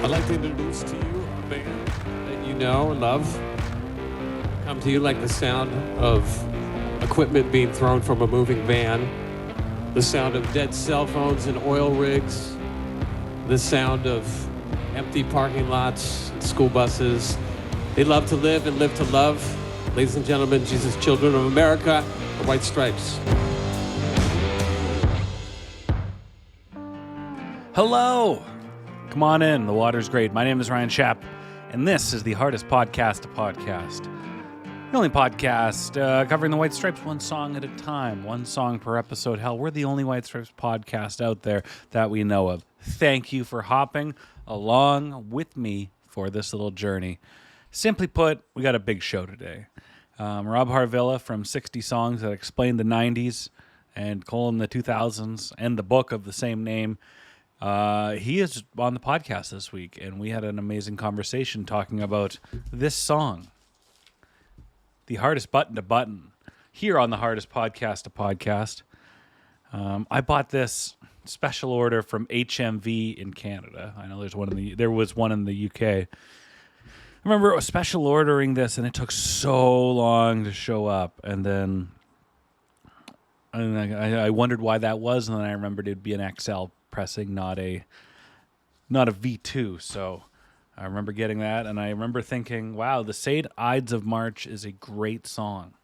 I'd like to introduce to you a band that you know and love. Come to you like the sound of equipment being thrown from a moving van, the sound of dead cell phones and oil rigs, the sound of empty parking lots and school buses. They love to live and live to love. Ladies and gentlemen, Jesus Children of America, the White Stripes. Hello! Come on in, the water's great. My name is Ryan Schaap, and this is the hardest podcast to podcast. The only podcast covering the White Stripes one song at a time, one song per episode. Hell, we're the only White Stripes podcast out there that we know of. Thank you for hopping along with me for this little journey. Simply put, we got a big show today. Rob Harvilla from 60 Songs That Explain the 90s and the 2000s and the book of the same name. He is on the podcast this week, and we had an amazing conversation talking about this song, The Hardest Button to Button, here on the hardest podcast to podcast. I bought this special order from HMV in Canada. I know there was one in the UK. I remember special ordering this, and it took so long to show up, and then I wondered why that was, and then I remembered it'd be an XL pressing, not a V2. So I remember getting that, and I remember thinking, wow, the Saint Ides of March is a great song.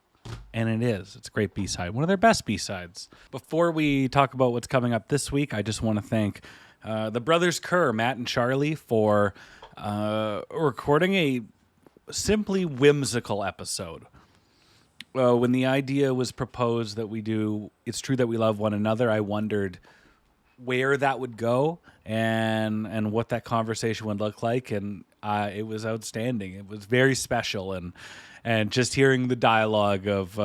And it is. It's a great B-side. One of their best B-sides. Before we talk about what's coming up this week, I just want to thank the Brothers Kerr, Matt and Charlie, for recording a simply whimsical episode. When the idea was proposed that we do It's True That We Love One Another, I wondered where that would go and what that conversation would look like, and it was outstanding. It was very special, and just hearing the dialogue of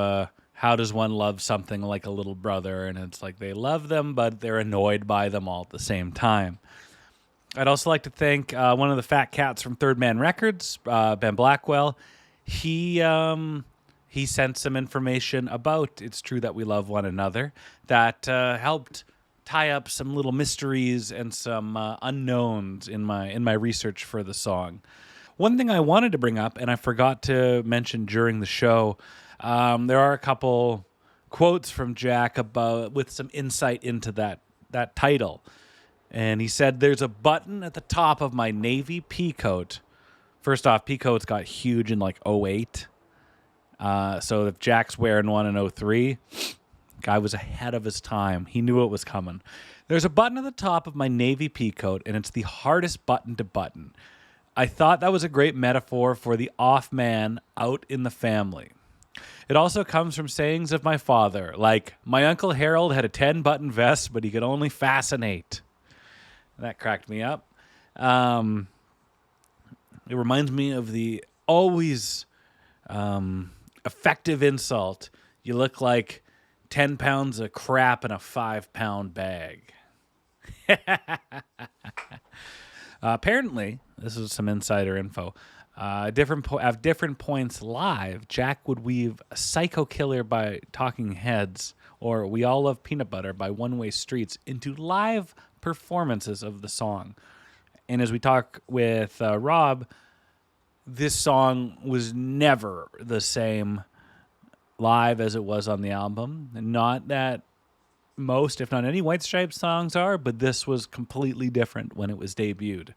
how does one love something like a little brother, and it's like they love them, but they're annoyed by them all at the same time. I'd also like to thank one of the fat cats from Third Man Records, Ben Blackwell. He sent some information about It's True That We Love One Another that helped tie up some little mysteries and some unknowns in my research for the song. One thing I wanted to bring up, and I forgot to mention during the show, there are a couple quotes from Jack with some insight into that title. And he said, "There's a button at the top of my navy peacoat." First off, peacoats got huge in like 2008. So if Jack's wearing one in 2003, guy was ahead of his time. He knew it was coming. "There's a button at the top of my navy peacoat, and it's the hardest button to button. I thought that was a great metaphor for the off man out in the family. It also comes from sayings of my father, like, my Uncle Harold had a 10-button vest, but he could only fasten 8. That cracked me up. It reminds me of the always effective insult, "You look like 10 pounds of crap in a 5-pound bag." Apparently, this is some insider info. At different points live, Jack would weave "Psycho Killer" by Talking Heads or "We All Love Peanut Butter" by One Way Streets into live performances of the song. And as we talk with Rob, this song was never the same live as it was on the album. Not that most, if not any, White Stripes songs are, but this was completely different when it was debuted.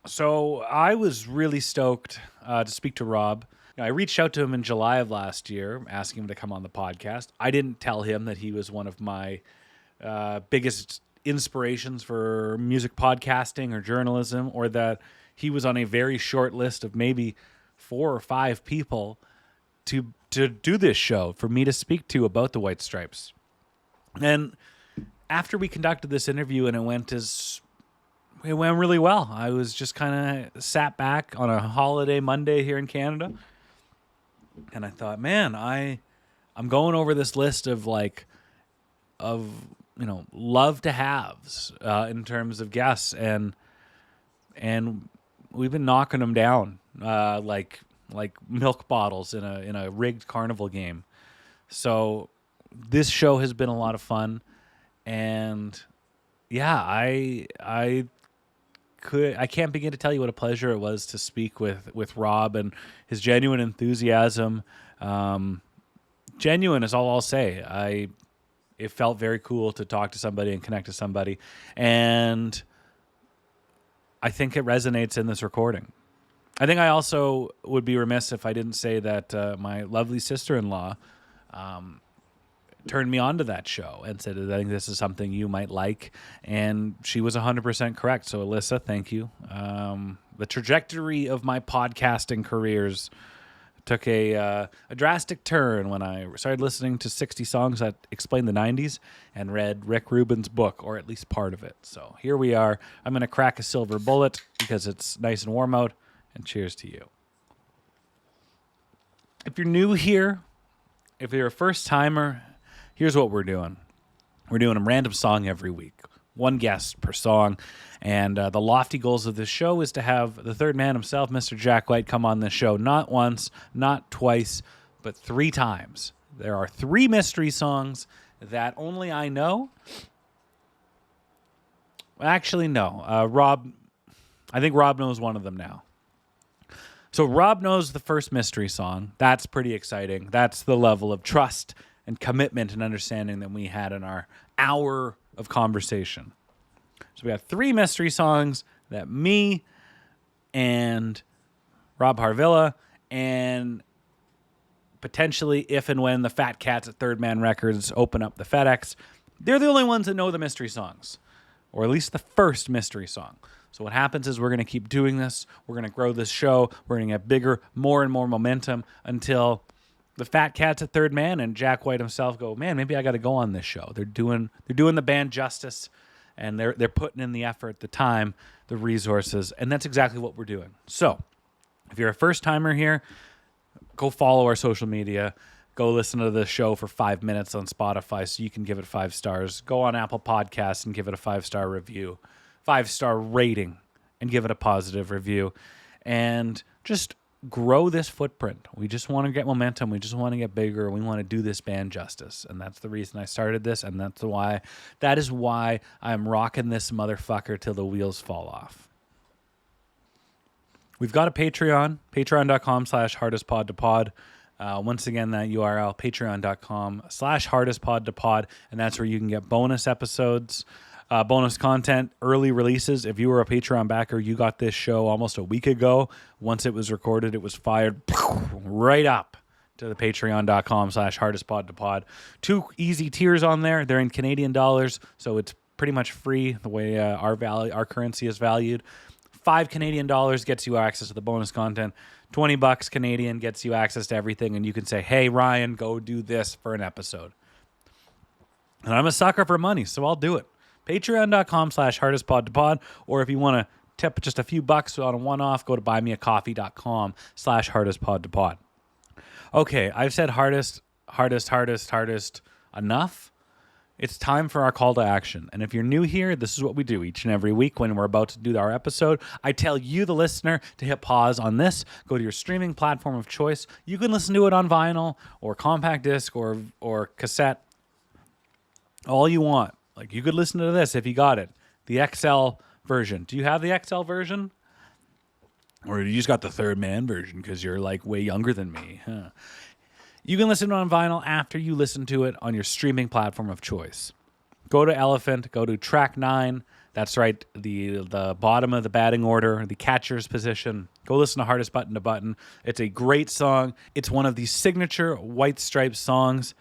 So I was really stoked to speak to Rob. I reached out to him in July of last year, asking him to come on the podcast. I didn't tell him that he was one of my biggest inspirations for music podcasting or journalism, or that he was on a very short list of maybe 4 or 5 people to do this show for me to speak to about the White Stripes. And after we conducted this interview, and it went really well. I was just kind of sat back on a holiday Monday here in Canada, and I thought, man, I'm going over this list of love to haves in terms of guests, and we've been knocking them down like milk bottles in a rigged carnival game. So this show has been a lot of fun, and yeah, I can't begin to tell you what a pleasure it was to speak with Rob and his genuine enthusiasm. Genuine is all I'll say. It felt very cool to talk to somebody and connect to somebody, and I think it resonates in this recording. I think I also would be remiss if I didn't say that my lovely sister-in-law turned me on to that show and said, I think this is something you might like. And she was 100% correct. So, Alyssa, thank you. The trajectory of my podcasting careers took a drastic turn when I started listening to 60 songs that explain the 90s and read Rick Rubin's book, or at least part of it. So here we are. I'm going to crack a silver bullet because it's nice and warm out. And cheers to you. If you're new here, if you're a first-timer, here's what we're doing. We're doing a random song every week, one guest per song. And the lofty goals of this show is to have the third man himself, Mr. Jack White, come on this show not once, not twice, but 3 times. There are 3 mystery songs that only I know. Actually, no. I think Rob knows one of them now. So Rob knows the first mystery song. That's pretty exciting. That's the level of trust and commitment and understanding that we had in our hour of conversation. So we have 3 mystery songs that me and Rob Harvilla and potentially if and when the fat cats at Third Man Records open up the FedEx, they're the only ones that know the mystery songs, or at least the first mystery song. So what happens is we're going to keep doing this. We're going to grow this show. We're going to get bigger, more and more momentum until the fat cats at Third Man and Jack White himself go, man, maybe I got to go on this show. They're doing the band justice, and they're putting in the effort, the time, the resources, and that's exactly what we're doing. So if you're a first timer here, go follow our social media. Go listen to the show for 5 minutes on Spotify so you can give it 5 stars. Go on Apple Podcasts and give it a 5-star review. 5-star rating and give it a positive review, and just grow this footprint. We just want to get momentum. We just want to get bigger. We want to do this band justice, and that's the reason I started this, and that is why I'm rocking this motherfucker till the wheels fall off. We've got a Patreon, patreon.com/hardestpodtopod. Once again, that URL, patreon.com/hardestpodtopod, and that's where you can get bonus episodes, bonus content, early releases. If you were a Patreon backer, you got this show almost a week ago. Once it was recorded, it was fired right up to the patreon.com/hardestpodtopod. 2 easy tiers on there. They're in Canadian dollars, so it's pretty much free the way our currency is valued. 5 Canadian dollars gets you access to the bonus content. $20 Canadian gets you access to everything, and you can say, hey, Ryan, go do this for an episode. And I'm a sucker for money, so I'll do it. Patreon.com/hardestpodtopod, or if you want to tip just a few bucks on a one-off, go to buymeacoffee.com/hardestpodtopod. Okay, I've said hardest enough. It's time for our call to action. And if you're new here, this is what we do each and every week when we're about to do our episode. I tell you, the listener, to hit pause on this, go to your streaming platform of choice. You can listen to it on vinyl or compact disc or cassette, all you want. Like, you could listen to this if you got it. The XL version. Do you have the XL version? Or you just got the Third Man version because you're like way younger than me? Huh? You can listen to it on vinyl after you listen to it on your streaming platform of choice. Go to Elephant, go to track 9. That's right, the bottom of the batting order, the catcher's position. Go listen to Hardest Button to Button. It's a great song. It's one of the signature White Stripes songs,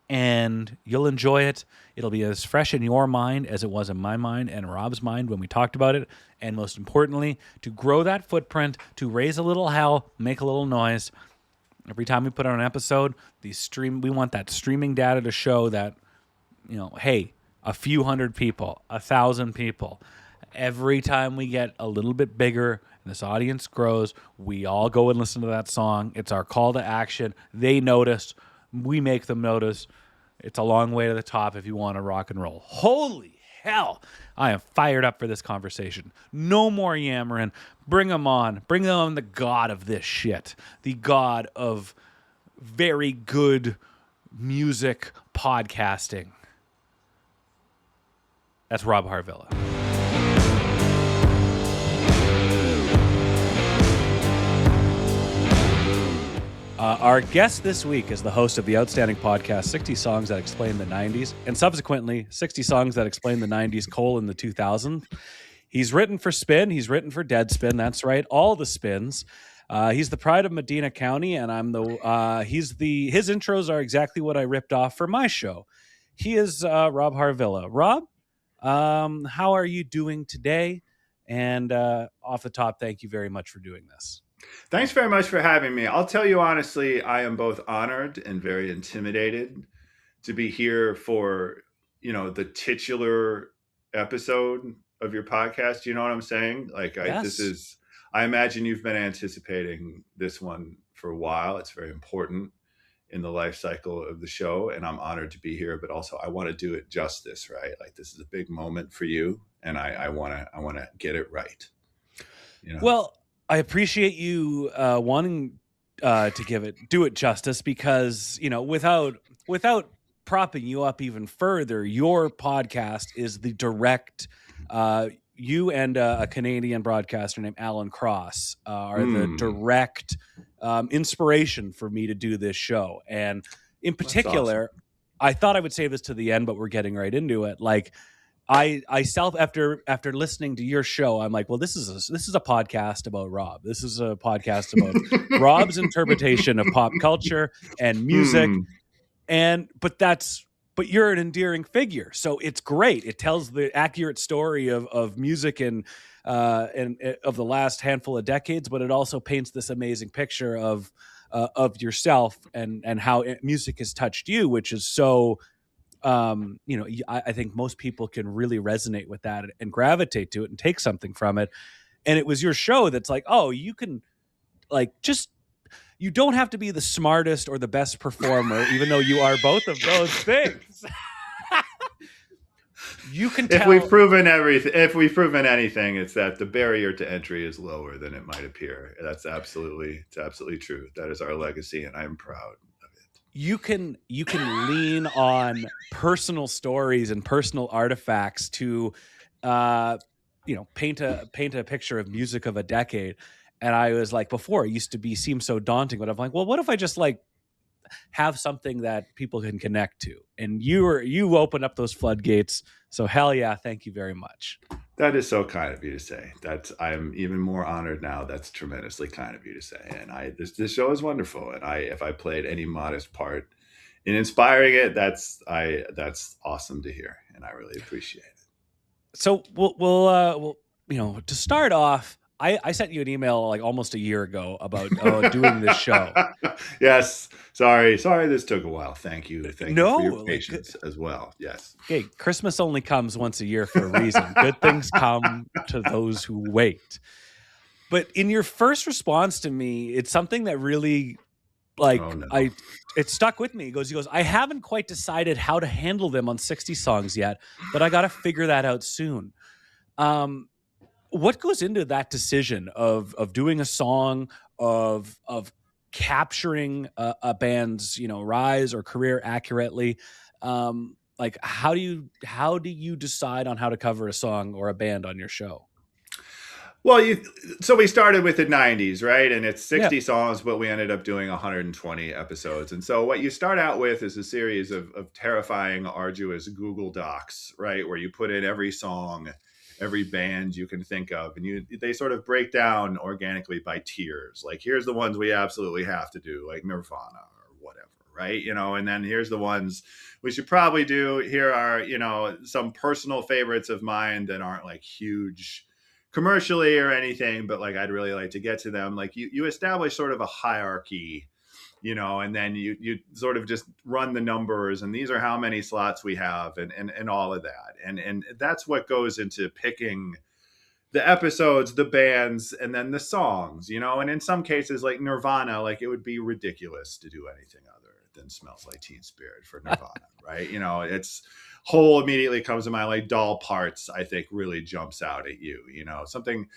and you'll enjoy it. It'll be as fresh in your mind as it was in my mind and Rob's mind when we talked about it. And most importantly, to grow that footprint, to raise a little hell, make a little noise. Every time we put out an episode, we want that streaming data to show that, hey, a few hundred people, 1,000 people. Every time we get a little bit bigger and this audience grows, we all go and listen to that song. It's our call to action. They notice. We make them notice. It's a long way to the top if you want to rock and roll. Holy hell. I am fired up for this conversation. No more yammering. Bring them on. Bring them on, the god of this shit. The god of very good music podcasting. That's Rob Harvilla. Our guest this week is the host of the outstanding podcast 60 Songs That Explain the 90s, and subsequently 60 Songs That Explain the 90s, the 2000s. He's written for Spin. He's written for Deadspin. That's right, all the spins. He's the pride of Medina County, and I'm the. His intros are exactly what I ripped off for my show. He is Rob Harvilla. Rob, how are you doing today? And off the top, thank you very much for doing this. Thanks very much for having me. I'll tell you honestly, I am both honored and very intimidated to be here for, the titular episode of your podcast. You know what I'm saying? Yes. I imagine you've been anticipating this one for a while. It's very important in the life cycle of the show, and I'm honored to be here, but also I want to do it justice, right? Like, this is a big moment for you, and I want to get it right. Well, I appreciate you wanting to do it justice, because without propping you up even further, your podcast is the direct. You and a Canadian broadcaster named Alan Cross are the direct inspiration for me to do this show, and in particular, awesome. I thought I would save this to the end, but we're getting right into it. Like, I after listening to your show, I'm like, well, this is a podcast about Rob. This is a podcast about Rob's interpretation of pop culture and music, but you're an endearing figure, so it's great. It tells the accurate story of music and of the last handful of decades, but it also paints this amazing picture of yourself and how music has touched you, which is so. I think most people can really resonate with that and gravitate to it and take something from it. And it was your show that's like, oh, you can you don't have to be the smartest or the best performer, even though you are both of those things. You can tell. If we've proven anything, it's that the barrier to entry is lower than it might appear. It's absolutely true. That is our legacy, and I'm proud. You can lean on personal stories and personal artifacts to, paint a picture of music of a decade. And I was like, before, it used to seem so daunting, but I'm like, well, what if I just have something that people can connect to? And you opened up those floodgates. So hell yeah, thank you very much. That is so kind of you to say. I'm even more honored now. That's tremendously kind of you to say. And this show is wonderful. And if I played any modest part in inspiring it, that's awesome to hear, and I really appreciate it. So we'll to start off, I sent you an email almost a year ago about doing this show. Yes. Sorry, this took a while. Thank you for your patience as well. Yes. Okay, Christmas only comes once a year for a reason. Good things come to those who wait. But in your first response to me, it's something that really it stuck with me. He goes, I haven't quite decided how to handle them on 60 songs yet, but I got to figure that out soon. What goes into that decision of doing a song, of capturing a band's rise or career accurately? How do you decide on how to cover a song or a band on your show? Well, so we started with the 90s, right? And it's 60 songs, but we ended up doing 120 episodes. And so what you start out with is a series of terrifying, arduous Google Docs, right? Where you put in every song, every band you can think of, and they sort of break down organically by tiers. Like, here's the ones we absolutely have to do, like Nirvana or whatever, right? And then here's the ones we should probably do. Here are, some personal favorites of mine that aren't huge commercially or anything, but I'd really like to get to them. You establish sort of a hierarchy, and then you sort of just run the numbers, and these are how many slots we have, and all of that. And that's what goes into picking the episodes, the bands, and then the songs, and in some cases, like Nirvana, it would be ridiculous to do anything other than Smells Like Teen Spirit for Nirvana, right? It's Hole immediately comes to mind. Doll Parts, I think, really jumps out at you. Something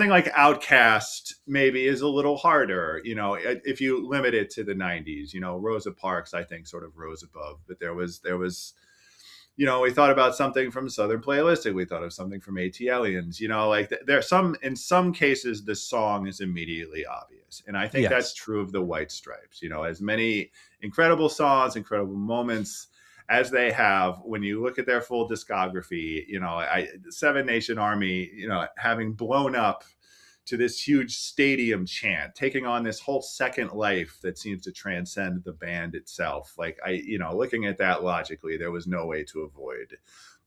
like Outcast maybe is a little harder, if you limit it to the 90s. Rosa Parks, I think, sort of rose above, but there was we thought about something from Southern Playalistic. We thought of something from AT Aliens. In some cases, the song is immediately obvious. is. And I think Yes. that's true of the White Stripes. As many incredible songs, incredible moments as they have, when you look at their full discography, the Seven Nation Army, having blown up to this huge stadium chant, taking on this whole second life that seems to transcend the band itself. Like looking at that logically, there was no way to avoid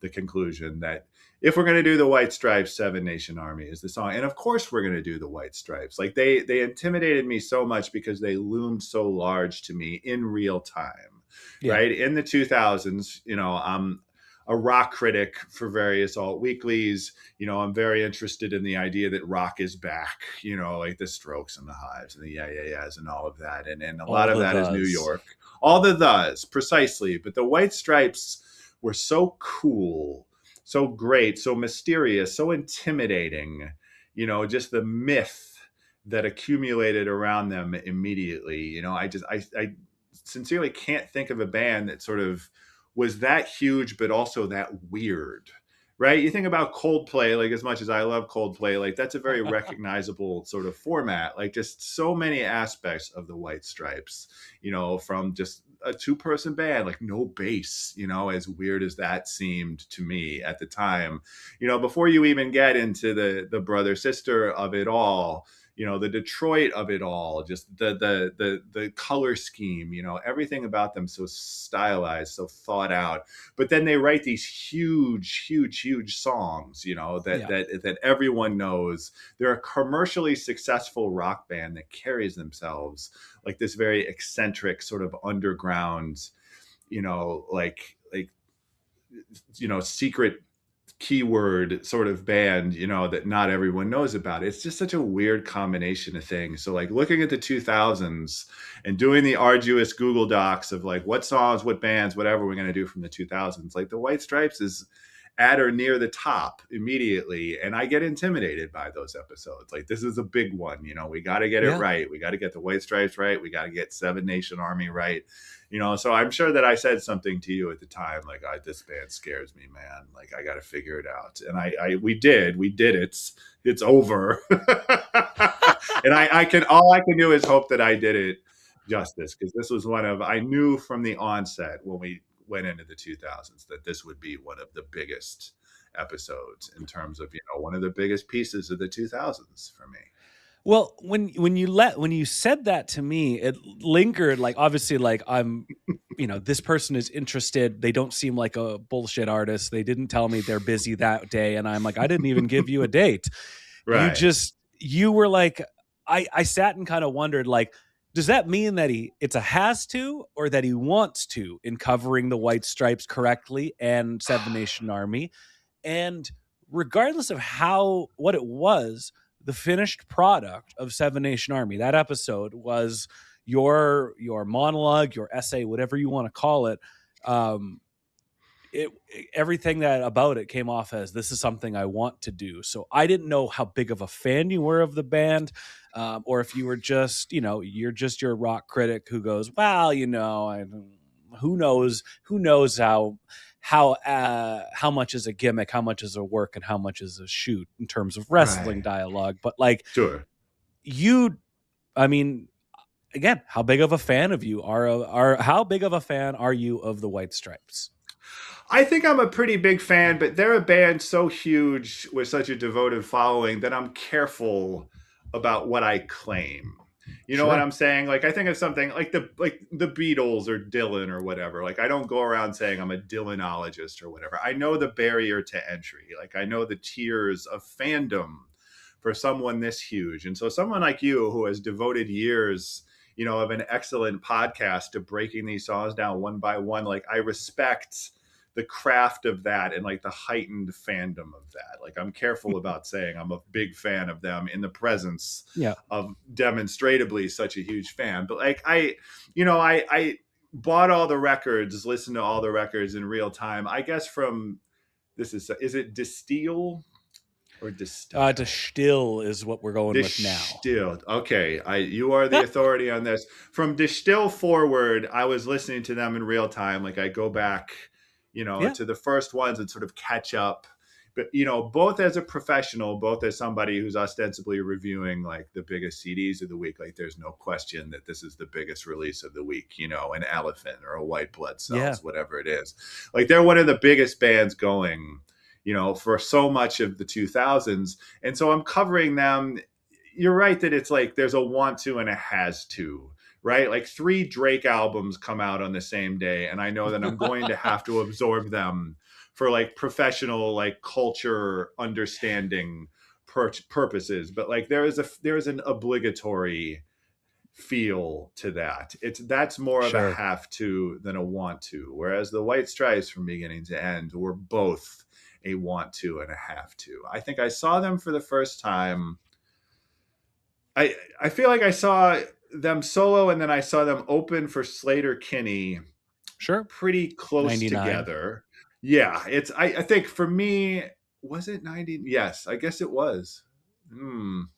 the conclusion that if we're going to do the White Stripes, Seven Nation Army is the song. And of course we're going to do the White Stripes. Like they intimidated me so much because they loomed so large to me in real time, right? In the 2000s, I'm a rock critic for various alt weeklies. I'm very interested in the idea that rock is back, like the Strokes and the Hives and the Yeah Yeah Yeahs and all of that. And a lot of that is New York. All the thes, precisely. But the White Stripes were so cool, so great, so mysterious, so intimidating, just the myth that accumulated around them immediately. I sincerely can't think of a band that sort of was that huge, but also that weird, right? You think about Coldplay, like as much as I love Coldplay, like that's a very recognizable sort of format, like just so many aspects of the White Stripes, from just a 2-person band, like no bass, as weird as that seemed to me at the time, before you even get into the brother sister of it all, the Detroit of it all, just the color scheme, everything about them so stylized, so thought out. But then they write these huge songs, that everyone knows. They're a commercially successful rock band that carries themselves like this very eccentric sort of underground, secret keyword sort of band, that not everyone knows about. It's just such a weird combination of things. So like looking at the 2000s and doing the arduous Google Docs of like what songs, what bands, whatever we're going to do from the 2000s, like the White Stripes is at or near the top immediately. And I get intimidated by those episodes. Like this is a big one, we got to get it right. We got to get the White Stripes right. We got to get Seven Nation Army right. So I'm sure that I said something to you at the time, like, this band scares me, man. Like, I got to figure it out. And we did it. It's over. And all I can do is hope that I did it justice. Cause this was I knew from the onset when we went into the 2000s that this would be one of the biggest episodes in terms of, one of the biggest pieces of the 2000s for me. Well, when you said that to me, it lingered. Like obviously, like I'm, this person is interested. They don't seem like a bullshit artist. They didn't tell me they're busy that day, and I'm like, I didn't even give you a date. Right. You were like, I sat and kind of wondered, like, does that mean that it's a has to or that he wants to in covering the White Stripes correctly and Seven Nation Army, and regardless of what it was. The finished product of Seven Nation Army, that episode was your monologue, your essay, whatever you want to call it. Everything that about it came off as this is something I want to do. So I didn't know how big of a fan you were of the band, or if you were just, you're just your rock critic who goes, well, who knows how much is a gimmick, how much is a work, and how much is a shoot in terms of wrestling dialogue. But like, sure, again, how big of a fan of you how big of a fan are you of the White Stripes? I think I'm a pretty big fan, but they're a band so huge with such a devoted following that I'm careful about what I claim. You know what I'm saying? Like, I think of something like the Beatles or Dylan or whatever. Like, I don't go around saying I'm a Dylanologist or whatever. I know the barrier to entry. Like, I know the tiers of fandom for someone this huge. And so someone like you who has devoted years, of an excellent podcast to breaking these songs down one by one, like, I respect the craft of that and like the heightened fandom of that. Like, I'm careful about saying I'm a big fan of them in the presence of demonstrably such a huge fan. But like, I bought all the records, listened to all the records in real time, I guess is it Distill or Distill? Distill is what we're going with now. Distilled. Okay. You are the authority on this. From Distill forward, I was listening to them in real time. Like, I go back, to the first ones and sort of catch up but both as a professional, both as somebody who's ostensibly reviewing like the biggest CDs of the week, like there's no question that this is the biggest release of the week, an Elephant or a White Blood Yeah. Cells, whatever it is. Like they're one of the biggest bands going, for so much of the 2000s. And so I'm covering them. You're right that it's like there's a want to and a has to, right? Like 3 Drake albums come out on the same day, and I know that I'm going to have to absorb them for like professional, like culture understanding purposes. But like there is an obligatory feel to that. That's more of Sure. a have to than a want to. Whereas the White Stripes from beginning to end were both a want to and a have to. I think I saw them for the first time. I feel like I saw them solo, and then I saw them open for Slater Kinney Sure. pretty close 99. together. Yeah, I think for me, was it 90? Yes, I guess it was. I'm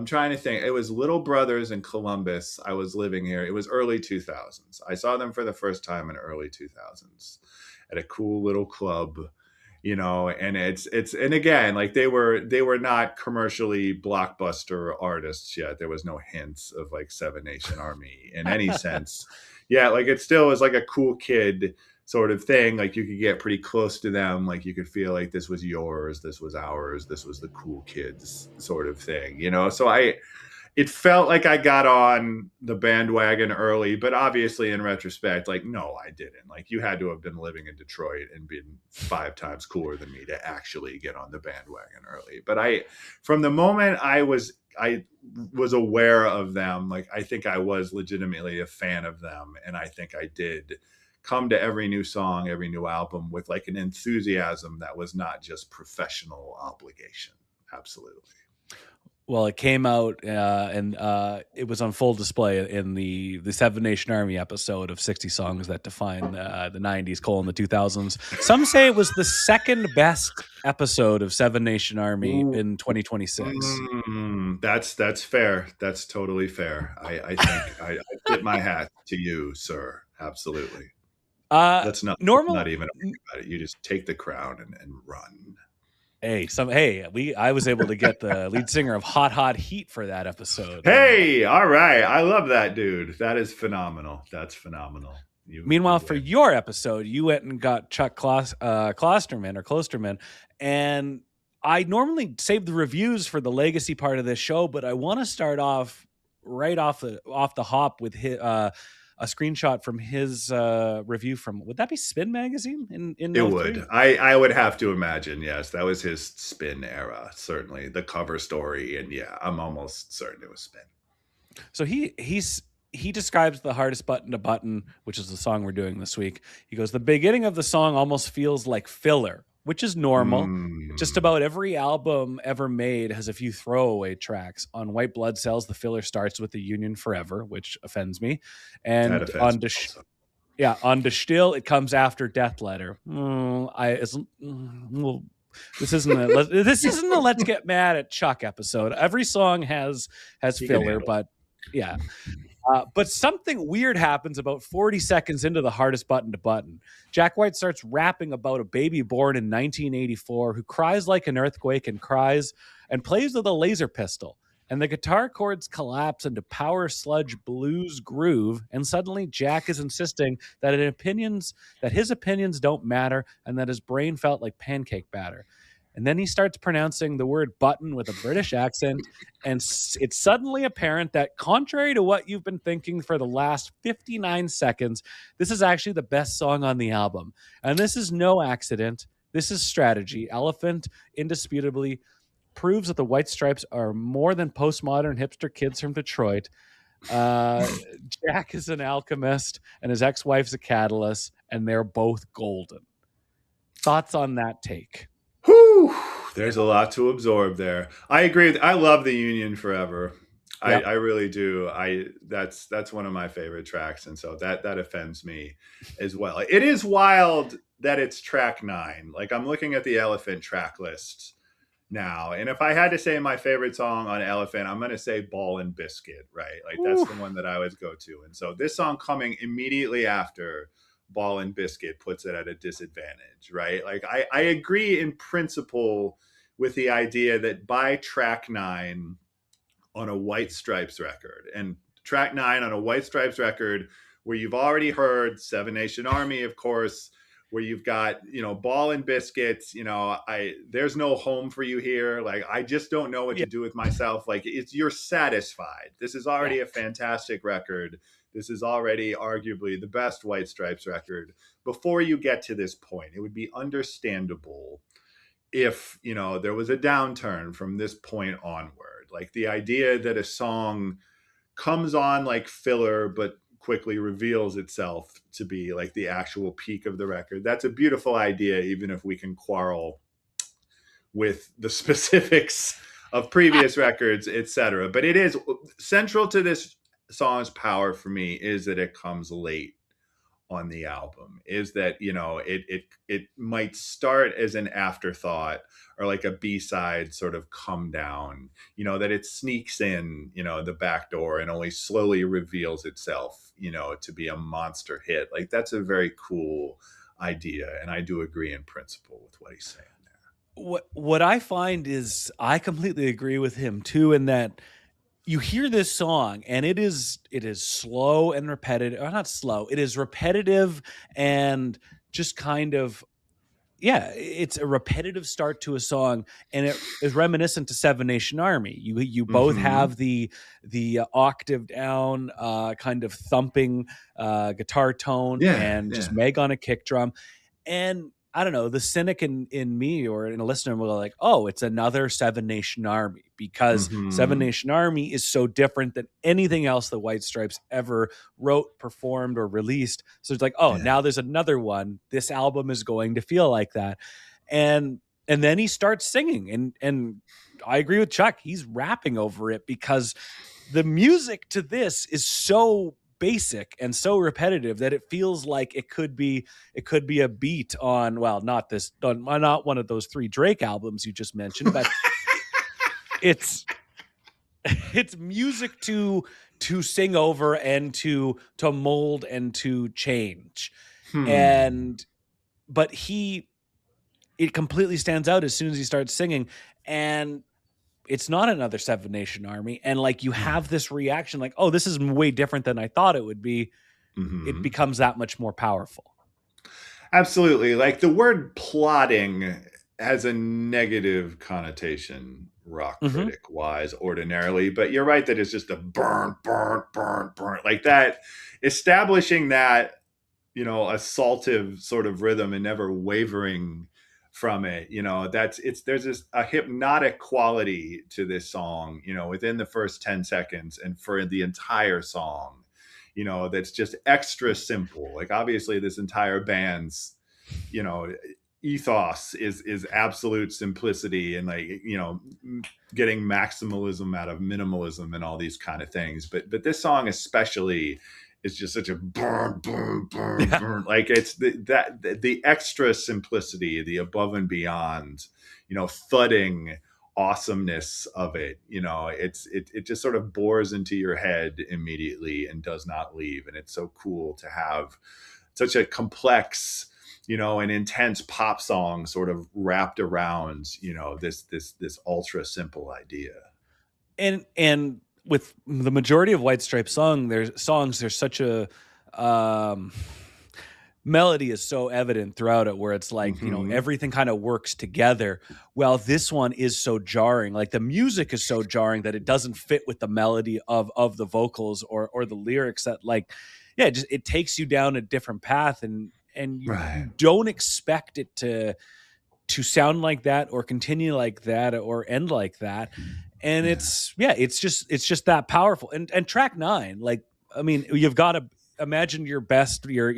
trying to think. It was Little Brothers in Columbus. I was living here. It was early 2000s. I saw them for the first time in early 2000s at a cool little club, and and again, like they were not commercially blockbuster artists yet. There was no hints of like Seven Nation Army in any sense. Yeah, like it still was like a cool kid sort of thing. Like you could get pretty close to them. Like you could feel like this was yours, this was ours, this was the cool kids sort of thing, So it felt like I got on the bandwagon early, but obviously in retrospect, like, no, I didn't. Like you had to have been living in Detroit and been 5 times cooler than me to actually get on the bandwagon early. But from the moment I was aware of them, like I think I was legitimately a fan of them. And I think I did come to every new song, every new album with like an enthusiasm that was not just professional obligation. Absolutely. Well, it came out and it was on full display in the Seven Nation Army episode of 60 Songs That Define the 90s, the 2000s. Some say it was the second best episode of Seven Nation Army in 2026. That's fair. That's totally fair. I think I tip my hat to you, sir. Absolutely. Let's not even argue about it. You just take the crown and run. I was able to get the lead singer of Hot Heat for that episode. Hey, all right. I love that dude. That is phenomenal. That's phenomenal. Meanwhile, for your episode, you went and got Chuck Klosterman, and I normally save the reviews for the legacy part of this show, but I want to start off right off the hop with a screenshot from his review from, would that be Spin magazine in it would. I would have to imagine, yes. That was his Spin era, certainly. The cover story, and yeah, I'm almost certain it was Spin. So he describes the hardest button to button, which is the song we're doing this week. He goes, the beginning of the song almost feels like filler, which is normal. Just about every album ever made has a few throwaway tracks. On White Blood Cells, the filler starts with the Union Forever, which offends me. And on De Still, it comes after Death Letter. This isn't a Let's Get Mad at Chuck episode. Every song has filler, but yeah. But something weird happens about 40 seconds into the hardest button to button. Jack White starts rapping about a baby born in 1984 who cries like an earthquake and cries and plays with a laser pistol. And the guitar chords collapse into power sludge blues groove. And suddenly Jack is insisting that his opinions don't matter and that his brain felt like pancake batter. And then he starts pronouncing the word button with a British accent. And it's suddenly apparent that contrary to what you've been thinking for the last 59 seconds, this is actually the best song on the album. And this is no accident. This is strategy. Elephant indisputably proves that the White Stripes are more than postmodern hipster kids from Detroit. Jack is an alchemist and his ex-wife's a catalyst, and they're both golden. Thoughts on that take? Whew, there's a lot to absorb there. I agree. I love the Union Forever. Yep. I really do. That's one of my favorite tracks, and so that offends me as well. It is wild that it's track 9. Like I'm looking at the Elephant track list now, and if I had to say my favorite song on Elephant, I'm going to say Ball and Biscuit, right? Like that's the one that I always go to. And so this song coming immediately after Ball and Biscuit puts it at a disadvantage, right? Like I agree in principle with the idea that by track 9 on a White Stripes record, and track 9 on a White Stripes record where you've already heard Seven Nation Army, of course, where you've got, Ball and Biscuits, there's no home for you here. Like, I just don't know what to do with myself. Like, you're satisfied. This is already a fantastic record. This is already arguably the best White Stripes record. Before you get to this point, it would be understandable if, there was a downturn from this point onward. Like, the idea that a song comes on like filler, but quickly reveals itself to be like the actual peak of the record. That's a beautiful idea, even if we can quarrel with the specifics of previous records, etc. But it is central to this song's power for me is that it comes late on the album, is that it might start as an afterthought or like a B-side sort of come down, that it sneaks in the back door and only slowly reveals itself to be a monster hit. Like, that's a very cool idea, and I do agree in principle with what he's saying there. What I find is I completely agree with him too, in that you hear this song and it is slow and repetitive, or not slow, it is repetitive and just kind of, it's a repetitive start to a song, and it is reminiscent to Seven Nation Army. You both have the octave down kind of thumping guitar tone, just Meg on a kick drum. And I don't know, the cynic in me or in a listener will go like, oh, it's another Seven Nation Army, because Seven Nation Army is so different than anything else the White Stripes ever wrote, performed, or released. So it's like, now there's another one. This album is going to feel like that. And then he starts singing, and I agree with Chuck. He's rapping over it, because the music to this is so basic and so repetitive that it feels like it could be a beat on, well, not one of those 3 Drake albums you just mentioned, but it's music to sing over and to mold and to change. But it completely stands out as soon as he starts singing, and it's not another Seven Nation Army. And like, you have this reaction like, oh, this is way different than I thought it would be. It becomes that much more powerful. Absolutely. Like, the word plotting has a negative connotation, rock critic wise, ordinarily, but you're right that it's just a burn, like that, establishing that, assaultive sort of rhythm and never wavering from it, there's a hypnotic quality to this song, within the first 10 seconds and for the entire song, that's just extra simple. Like, obviously this entire band's, ethos is absolute simplicity and, like, getting maximalism out of minimalism and all these kind of things. But this song especially is just such a burn. Like, it's the extra simplicity, the above and beyond, thudding awesomeness of it. It just sort of bores into your head immediately and does not leave. And it's so cool to have such a complex, an intense pop song sort of wrapped around, this ultra simple idea. And with the majority of White Stripes there's such a melody is so evident throughout it, where it's like, everything kind of works together. Well, this one is so jarring. Like, the music is so jarring that it doesn't fit with the melody of the vocals or the lyrics, that, like, it takes you down a different path, and you don't expect it to sound like that or continue like that or end like that. And it's just that powerful. And track 9, like, I mean, you've got to imagine your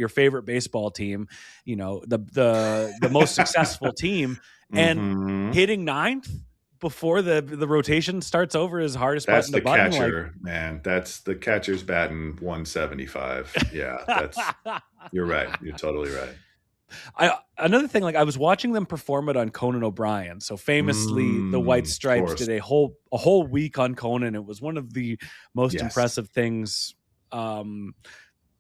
favorite baseball team, the most successful team, and hitting 9th before the rotation starts over is hardest button to button. That's the catcher, man. That's the catcher's batting 175. Yeah, you're right. You're totally right. Another thing, like, I was watching them perform it on Conan O'Brien. So famously, the White Stripes did a whole week on Conan. It was one of the most impressive things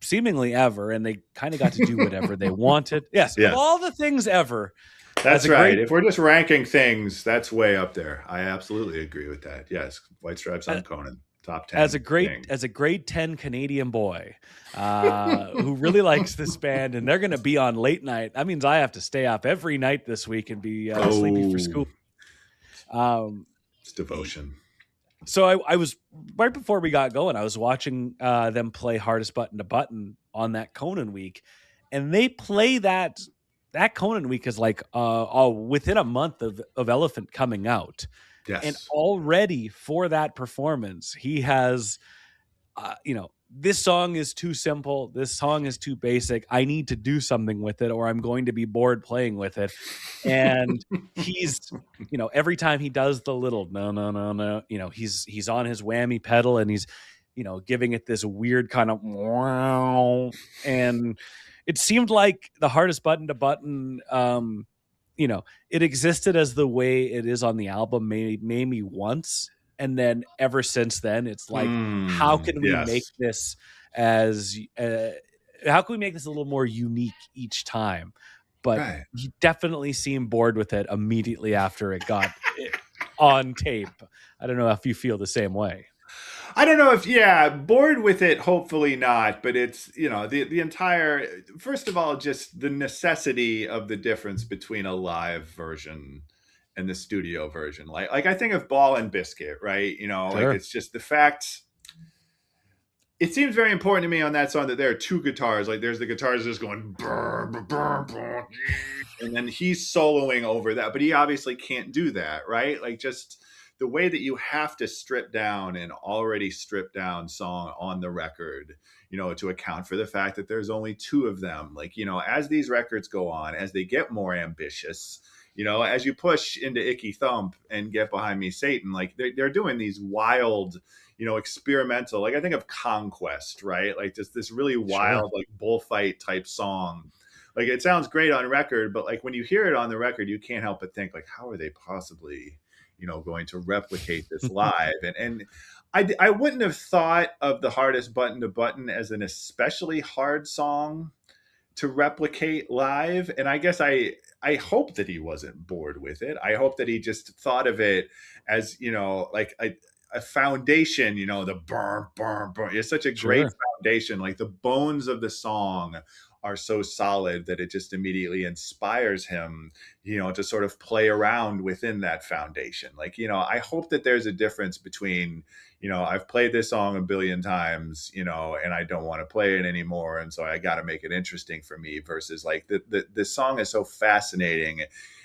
seemingly ever, and they kind of got to do whatever they wanted. Yes, Yes. of all the things ever. That's right. If we're just ranking things, that's way up there. I absolutely agree with that. Yes, White Stripes on Conan, top 10. As a grade 10 Canadian boy who really likes this band, and they're going to be on late night. That means I have to stay up every night this week and be sleepy for school. It's devotion. So I was, right before we got going, I was watching them play Hardest Button to Button on that Conan week, and they play that Conan week is like within a month of Elephant coming out. Yes. And already for that performance, he has, this song is too simple. This song is too basic. I need to do something with it, or I'm going to be bored playing with it. And he's, every time he does the little no, he's on his whammy pedal, and he's, giving it this weird kind of wow. And it seemed like the Hardest Button to Button, it existed as the way it is on the album maybe once. And then ever since then, it's like, how can we make this how can we make this a little more unique each time? But you definitely seemed bored with it immediately after it got on tape. I don't know if you feel the same way. I don't know if, bored with it, hopefully not, but it's, the entire, first of all, just the necessity of the difference between a live version and the studio version. Like I think of Ball and Biscuit, right? Sure. Like it's just the fact, it seems very important to me on that song that there are two guitars. Like there's the guitars just going, brr, brr, brr, brr, and then he's soloing over that, but he obviously can't do that, right? Like just the way that you have to strip down an already stripped down song on the record, to account for the fact that there's only two of them. Like, as these records go on, as they get more ambitious, as you push into Icky Thump and Get Behind Me, Satan, like they're doing these wild, experimental, like I think of Conquest, right? Like just this really wild, like bullfight type song. Like it sounds great on record, but like when you hear it on the record, you can't help but think like, how are they possibly, going to replicate this live? And I wouldn't have thought of the Hardest Button to Button as an especially hard song to replicate live. And I guess I hope that he wasn't bored with it. I hope that he just thought of it as, like a foundation, the burn, burn, burn. It's such a great foundation. Like the bones of the song are so solid that it just immediately inspires him, to sort of play around within that foundation. Like, I hope that there's a difference between, I've played this song a billion times, and I don't want to play it anymore. And so I got to make it interesting for me, versus like the song is so fascinating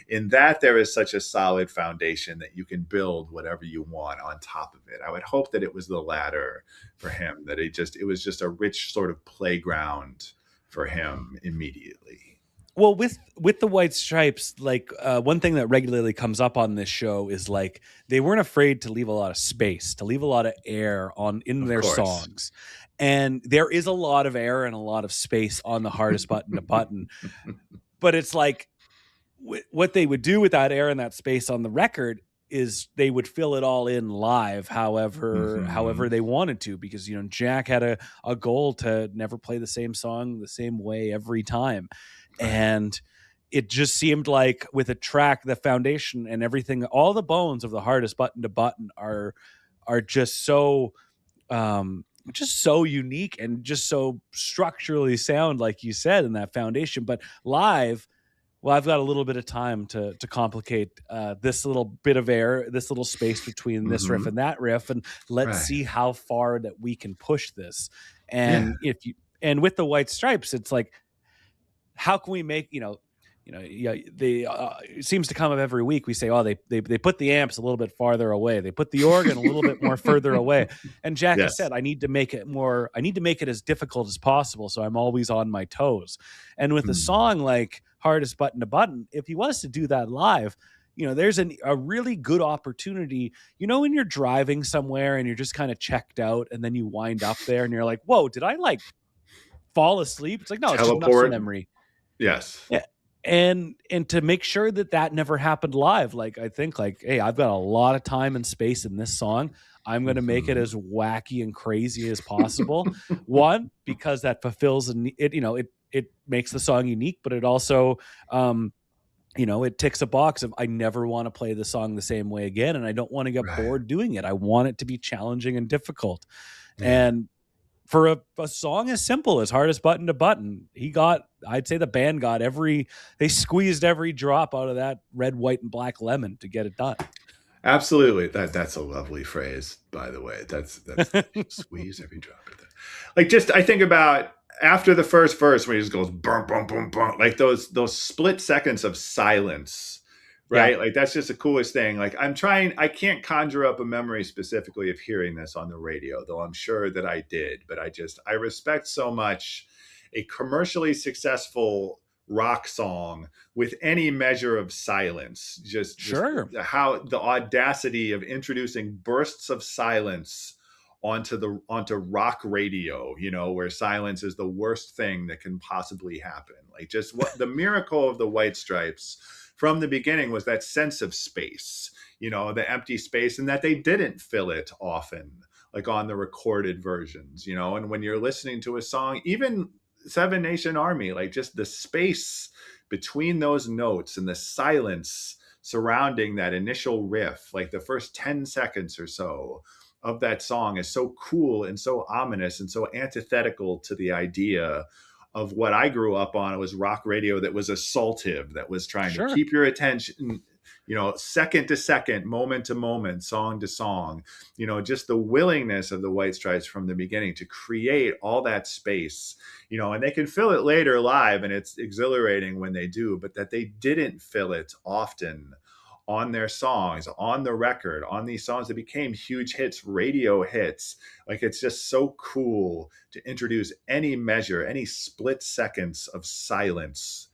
in that there is such a solid foundation that you can build whatever you want on top of it. I would hope that it was the latter for him, that it was just a rich sort of playground for him immediately. Well, with the White Stripes, like one thing that regularly comes up on this show is like they weren't afraid to leave a lot of space, to leave a lot of air in their songs. And there is a lot of air and a lot of space on the Hardest Button to Button. But it's like what they would do with that air and that space on the record is they would fill it all in live however they wanted to, because Jack had a goal to never play the same song the same way every time. And it just seemed like with a track, the foundation and everything, all the bones of the Hardest Button to Button are just so unique and just so structurally sound, like you said, in that foundation. But live, well, I've got a little bit of time to complicate this little bit of air, this little space between this riff and that riff, and let's see how far that we can push this. And and with the White Stripes, it's like, how can we make it seems to come up every week. We say, oh, they put the amps a little bit farther away, they put the organ a little bit more further away. And Jack has said, I need to make it as difficult as possible, so I'm always on my toes. And with a song like Hardest Button to Button, if he was to do that live, there's a really good opportunity, when you're driving somewhere and you're just kind of checked out, and then you wind up there and you're like, whoa, did I like fall asleep? It's like, no, it's just muscle memory. Yes. Yeah. And to make sure that never happened live, like I think like, hey, I've got a lot of time and space in this song. I'm going to make it as wacky and crazy as possible. One, because that fulfills it makes the song unique, but it also it ticks a box of I never want to play the song the same way again, and I don't want to get bored doing it. I want it to be challenging and difficult. Yeah. And for a song as simple as Hardest Button to Button, I'd say the band they squeezed every drop out of that red, white, and black lemon to get it done. Absolutely. That's a lovely phrase, by the way. That's squeeze every drop of that. Like, just, I think about after the first verse when he just goes bum, bum, bum, bum, like those split seconds of silence, right? Like, that's just the coolest thing. Like, I can't conjure up a memory specifically of hearing this on the radio, though I'm sure that I did, but I respect so much a commercially successful rock song with any measure of silence. Just how the audacity of introducing bursts of silence onto rock radio, where silence is the worst thing that can possibly happen. Like, just what the miracle of the White Stripes from the beginning was that sense of space, the empty space, and that they didn't fill it often, like on the recorded versions, and when you're listening to a song, even Seven Nation Army, like, just the space between those notes and the silence surrounding that initial riff, like the first 10 seconds or so of that song, is so cool and so ominous and so antithetical to the idea of what I grew up on. It was rock radio that was assaultive, that was trying to keep your attention, second to second, moment to moment, song to song, just the willingness of the White Stripes from the beginning to create all that space, and they can fill it later live, and it's exhilarating when they do, but that they didn't fill it often on their songs, on the record, on these songs that became huge hits, radio hits. Like, it's just so cool to introduce any measure, any split seconds of silence,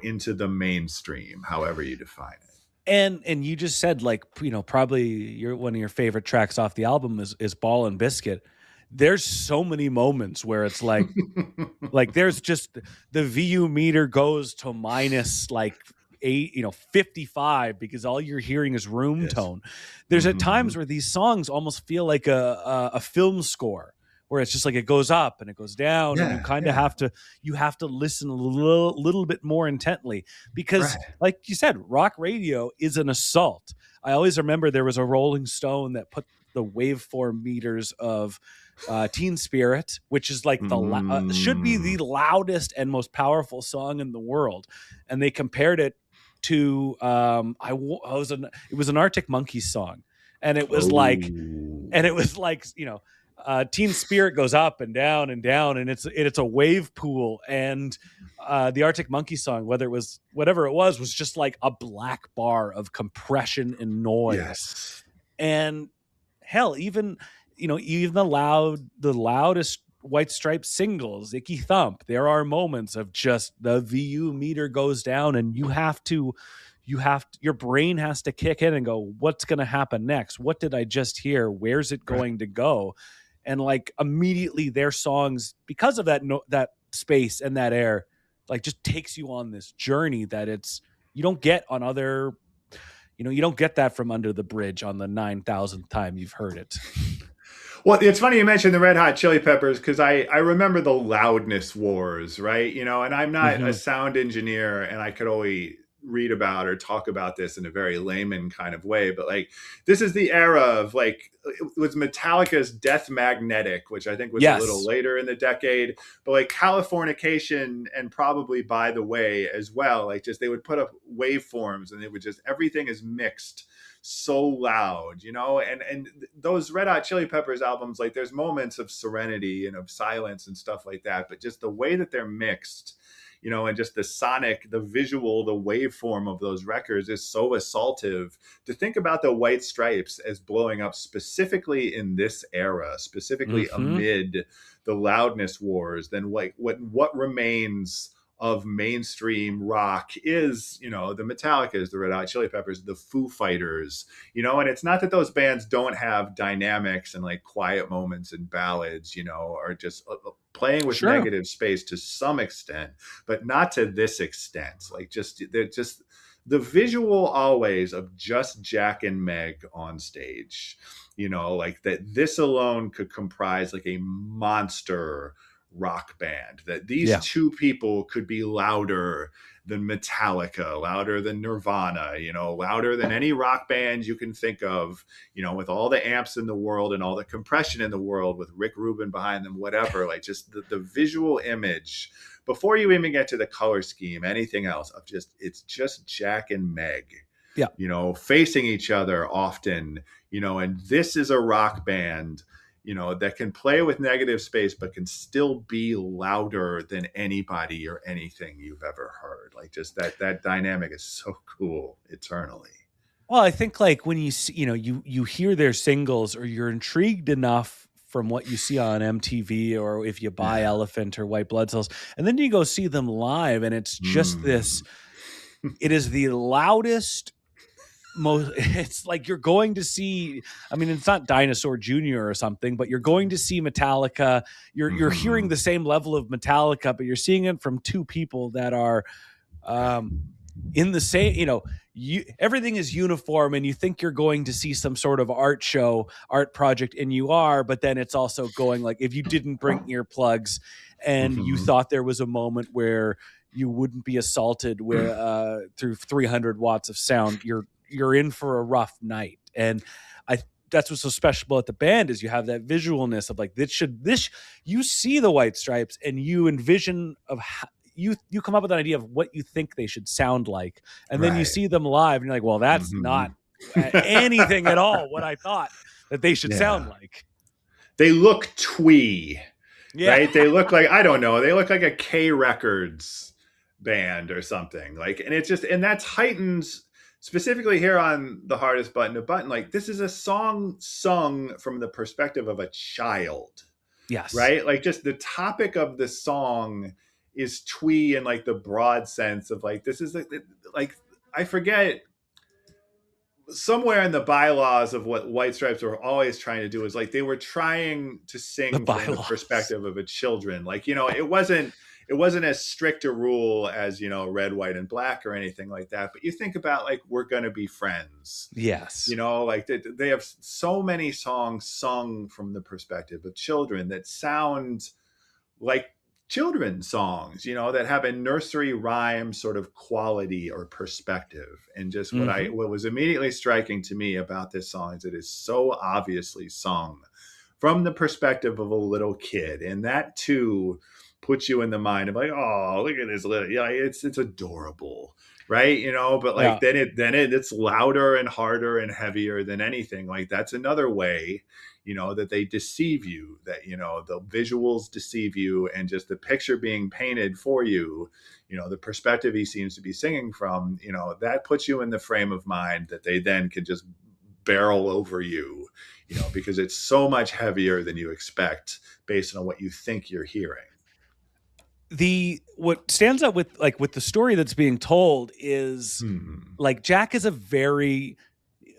into the mainstream, however you define it. And you just said, like, probably one of your favorite tracks off the album is Ball and Biscuit. There's so many moments where it's like, like, there's just the VU meter goes to minus like 55 because all you're hearing is room tone. There's at times where these songs almost feel like a film score, where it's just like it goes up and it goes down, and you kind of have to listen a little bit more intently, because like you said, rock radio is an assault. I always remember there was a Rolling Stone that put the waveform meters of Teen Spirit, which is like should be the loudest and most powerful song in the world, and they compared it to it was an Arctic Monkeys song, and it was like Teen Spirit goes up and down, and it's a wave pool, and the Arctic Monkey song, whatever it was just like a black bar of compression and noise. And hell, even the loudest White Stripes singles, Icky Thump, there are moments of just the VU meter goes down, and your brain has to kick in and go, what's going to happen next? What did I just hear? Where's it going to go? And like, immediately their songs, because of that space and that air, like, just takes you on this journey that you don't get on other, you don't get that from Under the Bridge on the 9,000th time you've heard it. Well, it's funny you mentioned the Red Hot Chili Peppers, because I remember the loudness wars, right? And I'm not a sound engineer, and I could only read about or talk about this in a very layman kind of way, but like, this is the era of, like, it was Metallica's Death Magnetic, which I think was a little later in the decade, but like Californication and probably By the Way as well, like, just they would put up waveforms, and it would just, everything is mixed so loud, and those Red Hot Chili Peppers albums, like, there's moments of serenity and of silence and stuff like that, but just the way that they're mixed, and just the sonic, the visual, the waveform of those records is so assaultive. To think about the White Stripes as blowing up specifically in this era, specifically amid the loudness wars, then like what remains of mainstream rock is, the Metallicas, the Red Hot Chili Peppers, the Foo Fighters, and it's not that those bands don't have dynamics and like quiet moments and ballads, or just playing with negative space to some extent, but not to this extent. Like they're just the visual always of just Jack and Meg on stage, like that this alone could comprise like a monster rock band, that these two people could be louder than Metallica, louder than Nirvana, louder than any rock band you can think of, with all the amps in the world and all the compression in the world, with Rick Rubin behind them, whatever, like just the visual image before you even get to the color scheme, anything else of it's just Jack and Meg, facing each other often, and this is a rock band, that can play with negative space, but can still be louder than anybody or anything you've ever heard. Like just that dynamic is so cool eternally. Well, I think like when you see, you hear their singles, or you're intrigued enough from what you see on MTV, or if you buy Elephant or White Blood Cells, and then you go see them live, and it's just this, it is the loudest, it's like you're going to see, I mean, it's not Dinosaur Jr. or something, but you're going to see Metallica. You're hearing the same level of Metallica, but you're seeing it from two people that are in the same, everything is uniform, and you think you're going to see some sort of art project, and you are, but then it's also going like, if you didn't bring earplugs and you thought there was a moment where you wouldn't be assaulted through 300 watts of sound, you're in for a rough night. And that's what's so special about the band, is you have that visualness of like, you see the White Stripes and you envision of how, you come up with an idea of what you think they should sound like, and then you see them live and you're like, well, that's not anything at all what I thought that they should sound like. They look twee, right? They look like, I don't know, they look like a K Records band or something, like, and it's just, and that's heightened specifically here on The Hardest Button to Button. Like, this is a song sung from the perspective of a child. Yes. Right? Like, just the topic of the song is twee in like the broad sense of like, this is like I forget, somewhere in the bylaws of what White Stripes were always trying to do is like, they were trying to sing from the perspective of a children. Like, it wasn't as strict a rule as, Red, White, and Black or anything like that. But you think about like, We're Gonna Be Friends. Yes. Like they have so many songs sung from the perspective of children that sound like children's songs, that have a nursery rhyme sort of quality or perspective. And just what was immediately striking to me about this song is it is so obviously sung from the perspective of a little kid. And that too puts you in the mind of like, oh, look at this little, it's adorable, right? But like then it's louder and harder and heavier than anything. Like, that's another way, that they deceive you, that, the visuals deceive you, and just the picture being painted for you, the perspective he seems to be singing from, that puts you in the frame of mind that they then can just barrel over you, because it's so much heavier than you expect based on what you think you're hearing. What stands out with the story that's being told is like, Jack is a very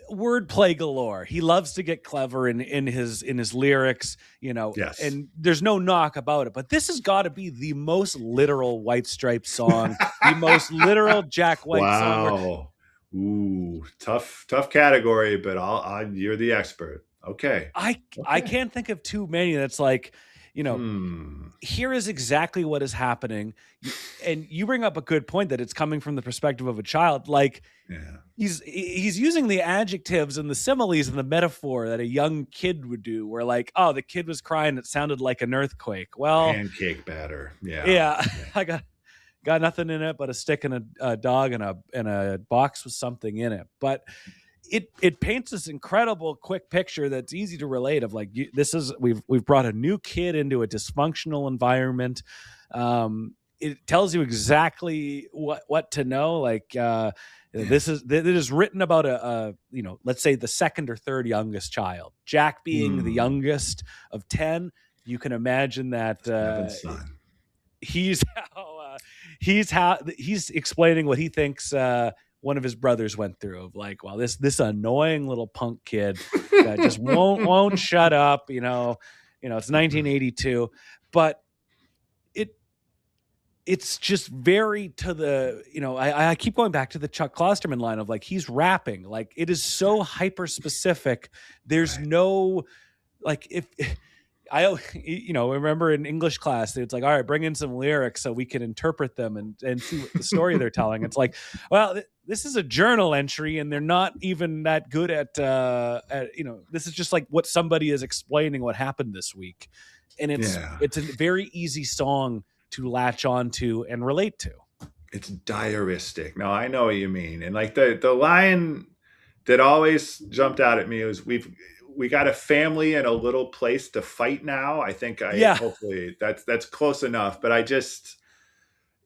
wordplay galore. He loves to get clever in his lyrics, Yes. and there's no knock about it. But this has got to be the most literal White Stripes song, the most literal Jack White song. Wow. Ooh, tough category, but you're the expert. Okay. I can't think of too many that's like, here is exactly what is happening. And you bring up a good point that it's coming from the perspective of a child. Like, he's using the adjectives and the similes and the metaphor that a young kid would do, where like, oh, the kid was crying, it sounded like an earthquake. Well, pancake batter. Yeah. I got nothing in it but a stick and a dog and a box with something in it. But it paints this incredible quick picture that's easy to relate of like, we've brought a new kid into a dysfunctional environment. It tells you exactly what to know. Like, it is written about a let's say the second or third youngest child, Jack being the youngest of 10. You can imagine that he's he's explaining what he thinks one of his brothers went through, of like, well, this annoying little punk kid that just won't shut up. It's 1982, but it's just very to the, I keep going back to the Chuck Klosterman line of like, he's rapping, like it is so hyper specific. There's no, like, if I remember in English class, it's like, all right, bring in some lyrics so we can interpret them and see what the story they're telling. It's like, well, this is a journal entry and they're not even that good at this is just like what somebody is explaining what happened this week. And it's a very easy song to latch on to and relate to. It's diaristic. No, I know what you mean. And like the line that always jumped out at me was, we got a family and a little place to fight now. I think hopefully that's close enough, but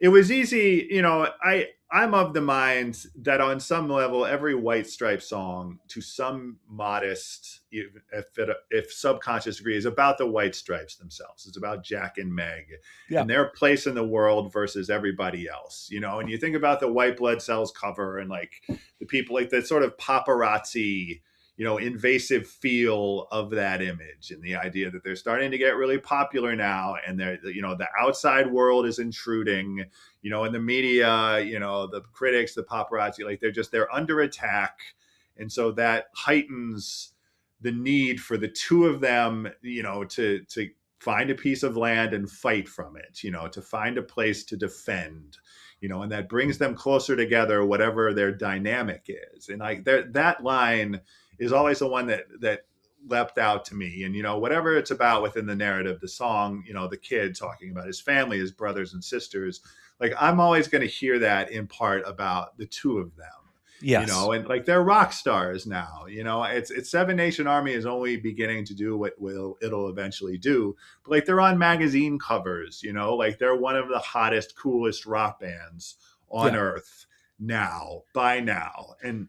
it was easy. I'm of the mind that on some level, every White Stripes song, to some modest, if subconscious degree, is about the White Stripes themselves. It's about Jack and Meg and their place in the world versus everybody else. And you think about the White Blood Cells cover and like the people, like the sort of paparazzi, invasive feel of that image, and the idea that they're starting to get really popular now, and they're, the outside world is intruding, in the media, the critics, the paparazzi, like they're under attack. And so that heightens the need for the two of them, to find a piece of land and fight from it, to find a place to defend, and that brings them closer together, whatever their dynamic is. And like that line is always the one that leapt out to me. And, whatever it's about within the narrative, the song, the kid talking about his family, his brothers and sisters, like I'm always going to hear that in part about the two of them. Yes. And like they're rock stars now. It's Seven Nation Army is only beginning to do what it'll eventually do. But like they're on magazine covers, like they're one of the hottest, coolest rock bands on earth by now. And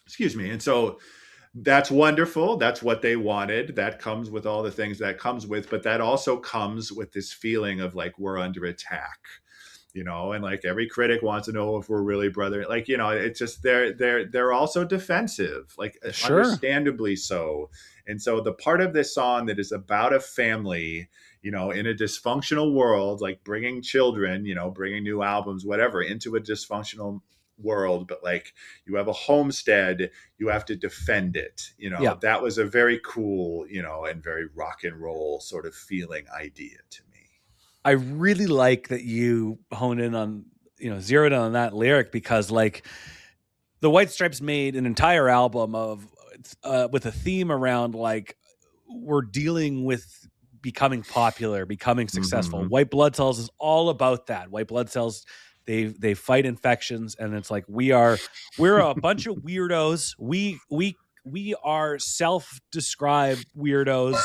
excuse me. And so that's wonderful. That's what they wanted. That comes with all the things that comes with, but that also comes with this feeling of like, we're under attack, and like every critic wants to know if we're really brother. Like, it's just, they're also defensive, like understandably so. And so the part of this song that is about a family, in a dysfunctional world, like bringing children, bringing new albums, whatever, into a dysfunctional world, but like you have a homestead, you have to defend it. That was a very cool, and very rock and roll sort of feeling idea to me. I really like that you honed in on, zeroed in on that lyric, because like the White Stripes made an entire album of with a theme around like we're dealing with becoming popular, becoming successful. Mm-hmm. White Blood Cells is all about that. White Blood Cells, they fight infections, and it's like we're a bunch of weirdos. We are self-described weirdos,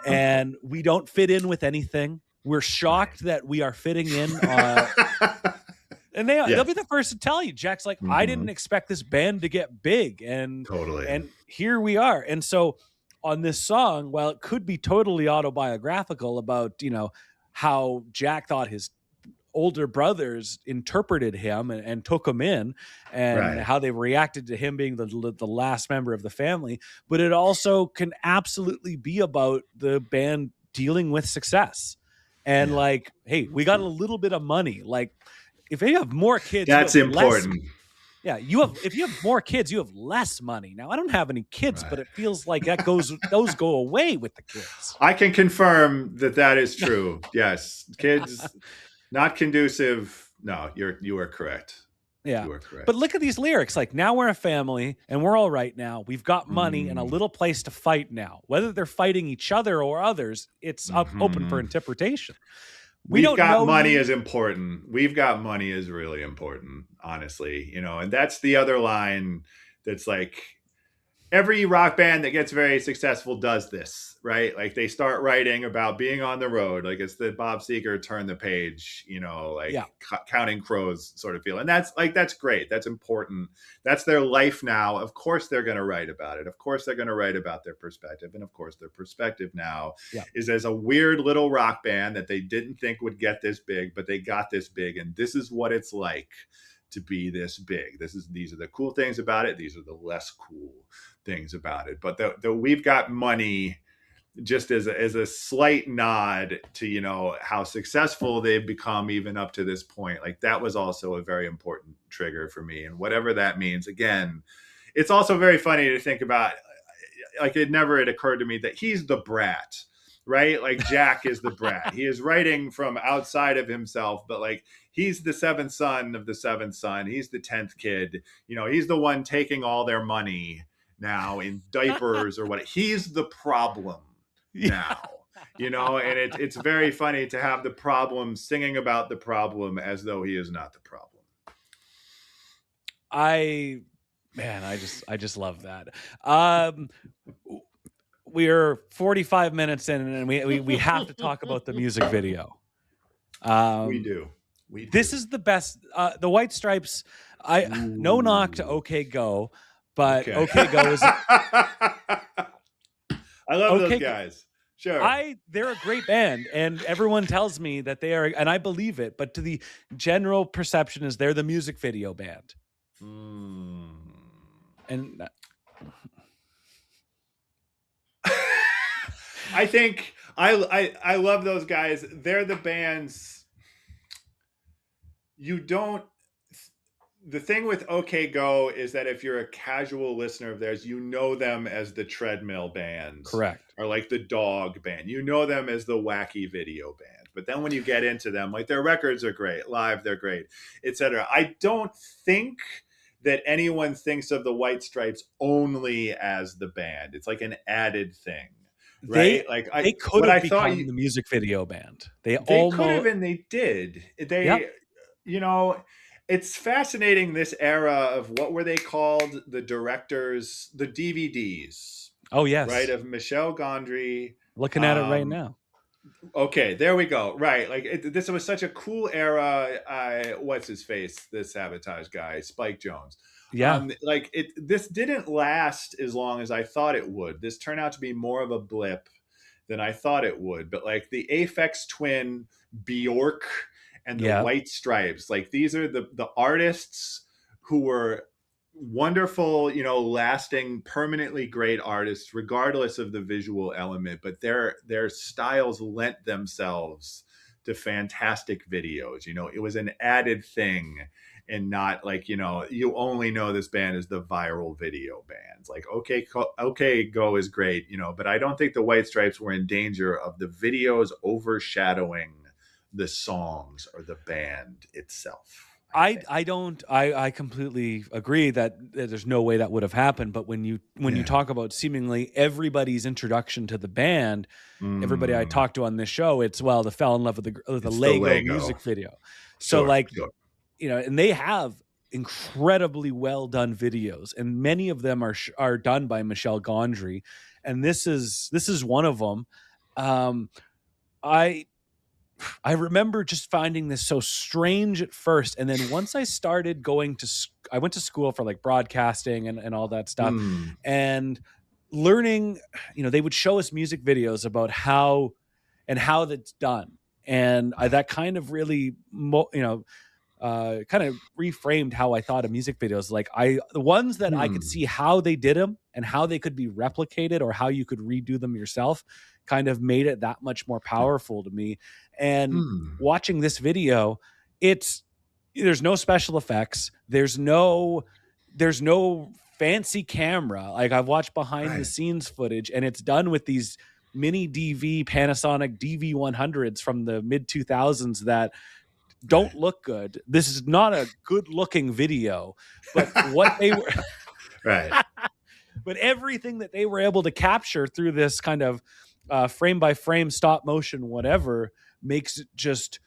and we don't fit in with anything. We're shocked that we are fitting in. And they'll be the first to tell you. Jack's like, I didn't expect this band to get big, and totally, and here we are. And so on this song, while it could be totally autobiographical about how Jack thought his older brothers interpreted him and took him in, and how they reacted to him being the last member of the family, but it also can absolutely be about the band dealing with success. And like, hey, we got a little bit of money. Like, if you have more kids, that's important. If you have more kids, you have less money. Now, I don't have any kids, but it feels like those go away with the kids. I can confirm that is true. Yes, kids not conducive. No, you are correct. Yeah, you are correct. But look at these lyrics. Like, now we're a family and we're all right now. We've got money and a little place to fight now. Whether they're fighting each other or others, it's open for interpretation. We've got money is important. We've got money is really important, honestly. And that's the other line that's like, every rock band that gets very successful does this, right? Like they start writing about being on the road. Like it's the Bob Seger turn the page, like Yeah. Counting Crows sort of feel. And that's great. That's important. That's their life now. Of course they're going to write about it. Of course they're going to write about their perspective. And of course their perspective now is as a weird little rock band that they didn't think would get this big, but they got this big. And this is what it's like to be this big. These are the cool things about it. These are the less cool things about it. But the We've Got Money, just as a slight nod to how successful they've become even up to this point, like that was also a very important trigger for me. And whatever that means, again, it's also very funny to think about. Like it never had occurred to me that he's the brat, right? Like Jack is the brat. He is writing from outside of himself, but like he's the seventh son of the seventh son. He's the 10th kid. He's the one taking all their money now in diapers or what. He's the problem now, and it's very funny to have the problem singing about the problem as though he is not the problem. I just love that. We're 45 minutes in, and we have to talk about the music video. We do. This is the best. The White Stripes. No knock to OK Go, but OK Go is. I love those guys. Sure. They're a great band, and everyone tells me that they are, and I believe it. But to the general perception is they're the music video band. And I think I love those guys. They're the bands. The thing with OK Go is that if you're a casual listener of theirs, you know them as the treadmill bands. Correct. Or like the dog band. You know them as the wacky video band. But then when you get into them, like their records are great. Live, they're great, etc. I don't think that anyone thinks of the White Stripes only as the band. It's like an added thing. Right? They could have become the music video band. They could have, and they did. It's fascinating, this era of what were they called? The directors, the DVDs. Oh, yes. Right, of Michel Gondry. Looking at it right now. Okay, there we go. Right. Like this was such a cool era. What's his face? The Sabotage guy, Spike Jonze. Yeah. This didn't last as long as I thought it would. This turned out to be more of a blip than I thought it would. But like the Aphex Twin, Bjork, and the White Stripes, like these are the artists who were wonderful, lasting, permanently great artists, regardless of the visual element. But their styles lent themselves to fantastic videos. It was an added thing, and not like, you only know this band as the viral video bands. Like OK Go is great, but I don't think the White Stripes were in danger of the videos overshadowing the songs or the band itself. I completely agree that there's no way that would have happened. But when you talk about seemingly everybody's introduction to the band, everybody I talked to on this show, it's they fell in love with the Lego music video. So and they have incredibly well done videos, and many of them are done by Michel Gondry, and this is one of them. I remember just finding this so strange at first. And then once I started I went to school for like broadcasting and all that stuff, and learning, they would show us music videos about how that's done. And that kind of really, kind of reframed how I thought of music videos. Like the ones that I could see how they did them and how they could be replicated or how you could redo them yourself kind of made it that much more powerful to me. And watching this video, there's no special effects. There's no fancy camera. Like I've watched behind the scenes footage, and it's done with these mini Panasonic DV100s from the mid 2000s that don't look good. This is not a good looking video, but what they were, but everything that they were able to capture through this kind of frame by frame, stop motion, whatever, makes it just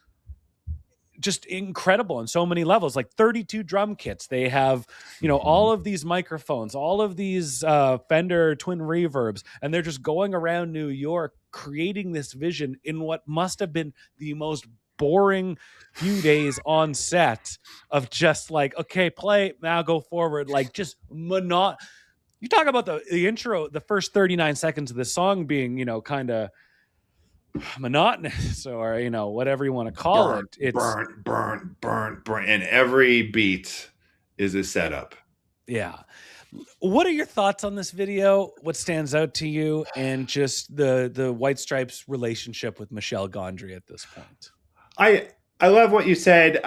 just incredible on so many levels, like 32 drum kits. They have, all of these microphones, all of these Fender twin reverbs, and they're just going around New York creating this vision in what must have been the most boring few days on set of just like, okay, play, now go forward. Like just you talk about the intro, the first 39 seconds of the song being, kind of monotonous, or whatever you want to call it. It's burn, and every beat is a setup. Yeah. What are your thoughts on this video? What stands out to you, and just the White Stripes relationship with Michel Gondry at this point? I love what you said.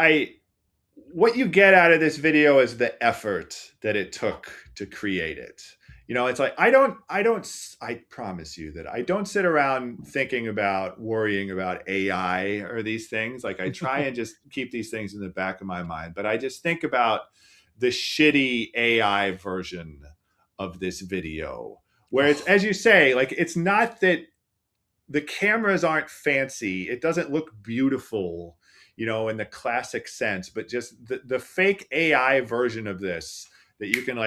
What you get out of this video is the effort that it took to create it. It's like, I promise you that I don't sit around worrying about AI or these things. Like, I try and just keep these things in the back of my mind, but I just think about the shitty AI version of this video, where it's, as you say, like, it's not that the cameras aren't fancy. It doesn't look beautiful, in the classic sense, but just the fake AI version of this, that you can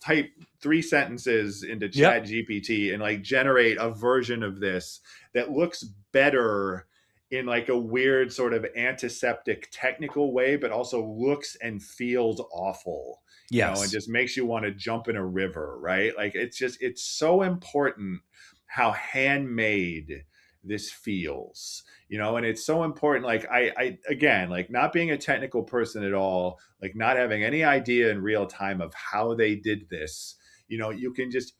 type 3 sentences into Chat GPT and generate a version of this that looks better in like a weird sort of antiseptic technical way, but also looks and feels awful. Yes. And just makes you want to jump in a river, right? Like, it's so important how handmade this feels, and it's so important. Like, I again, like, not being a technical person at all, like not having any idea in real time of how they did this,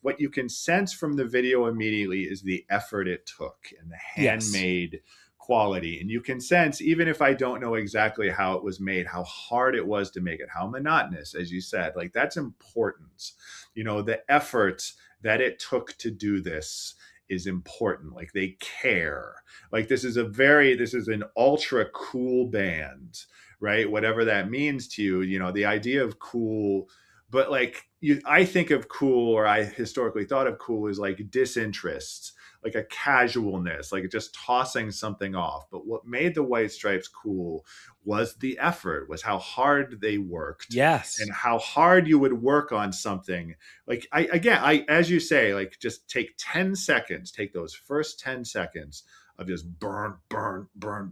what you can sense from the video immediately is the effort it took and the handmade quality. And you can sense, even if I don't know exactly how it was made, how hard it was to make it, how monotonous, as you said. Like, that's important. The effort that it took to do this is important. Like, they care. Like, this is an ultra cool band, right? Whatever that means to you, the idea of cool, but like, I think of cool, or I historically thought of cool as like disinterest, like a casualness, like just tossing something off. But what made the White Stripes cool was the effort, was how hard they worked. Yes. And how hard you would work on something. Like, I as you say, like, just take 10 seconds, take those first 10 seconds of just burn.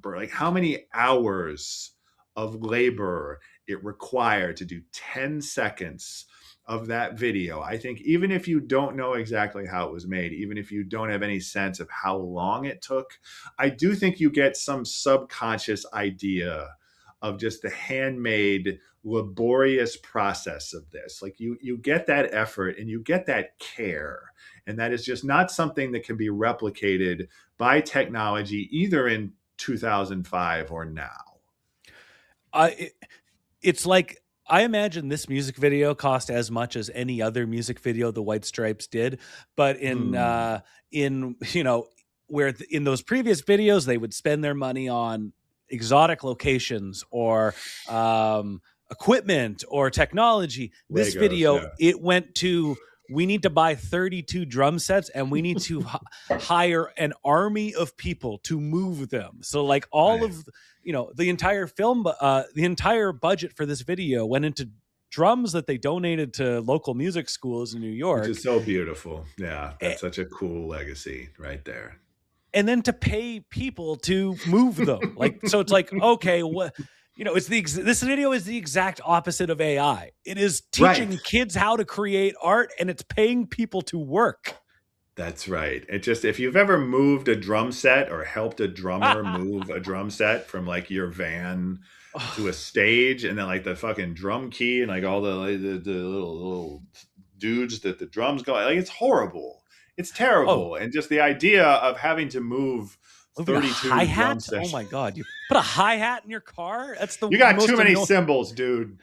Like, how many hours of labor it required to do 10 seconds of that video. I think even if you don't know exactly how it was made, even if you don't have any sense of how long it took, I do think you get some subconscious idea of just the handmade, laborious process of this. Like, you get that effort and you get that care. And that is just not something that can be replicated by technology, either in 2005 or now. It's like, I imagine this music video cost as much as any other music video the White Stripes did, but in where in those previous videos they would spend their money on exotic locations or equipment or technology. This video, it went to, we need to buy 32 drum sets and we need to hire an army of people to move them. So like all of, the entire film, the entire budget for this video went into drums that they donated to local music schools in New York. Which is so beautiful. Yeah, that's such a cool legacy right there. And then to pay people to move them. Like, so it's like, okay, what, it's this video is the exact opposite of AI. It is teaching kids how to create art, and it's paying people to work. That's right. It just, if you've ever moved a drum set or helped a drummer move a drum set from like your van to a stage, and then like the fucking drum key and like all the little dudes that the drums go, like, it's horrible. It's terrible. And just the idea of having to move 32 drum sets. Oh my God. You put a hi-hat in your car? That's the You got too many cymbals, dude.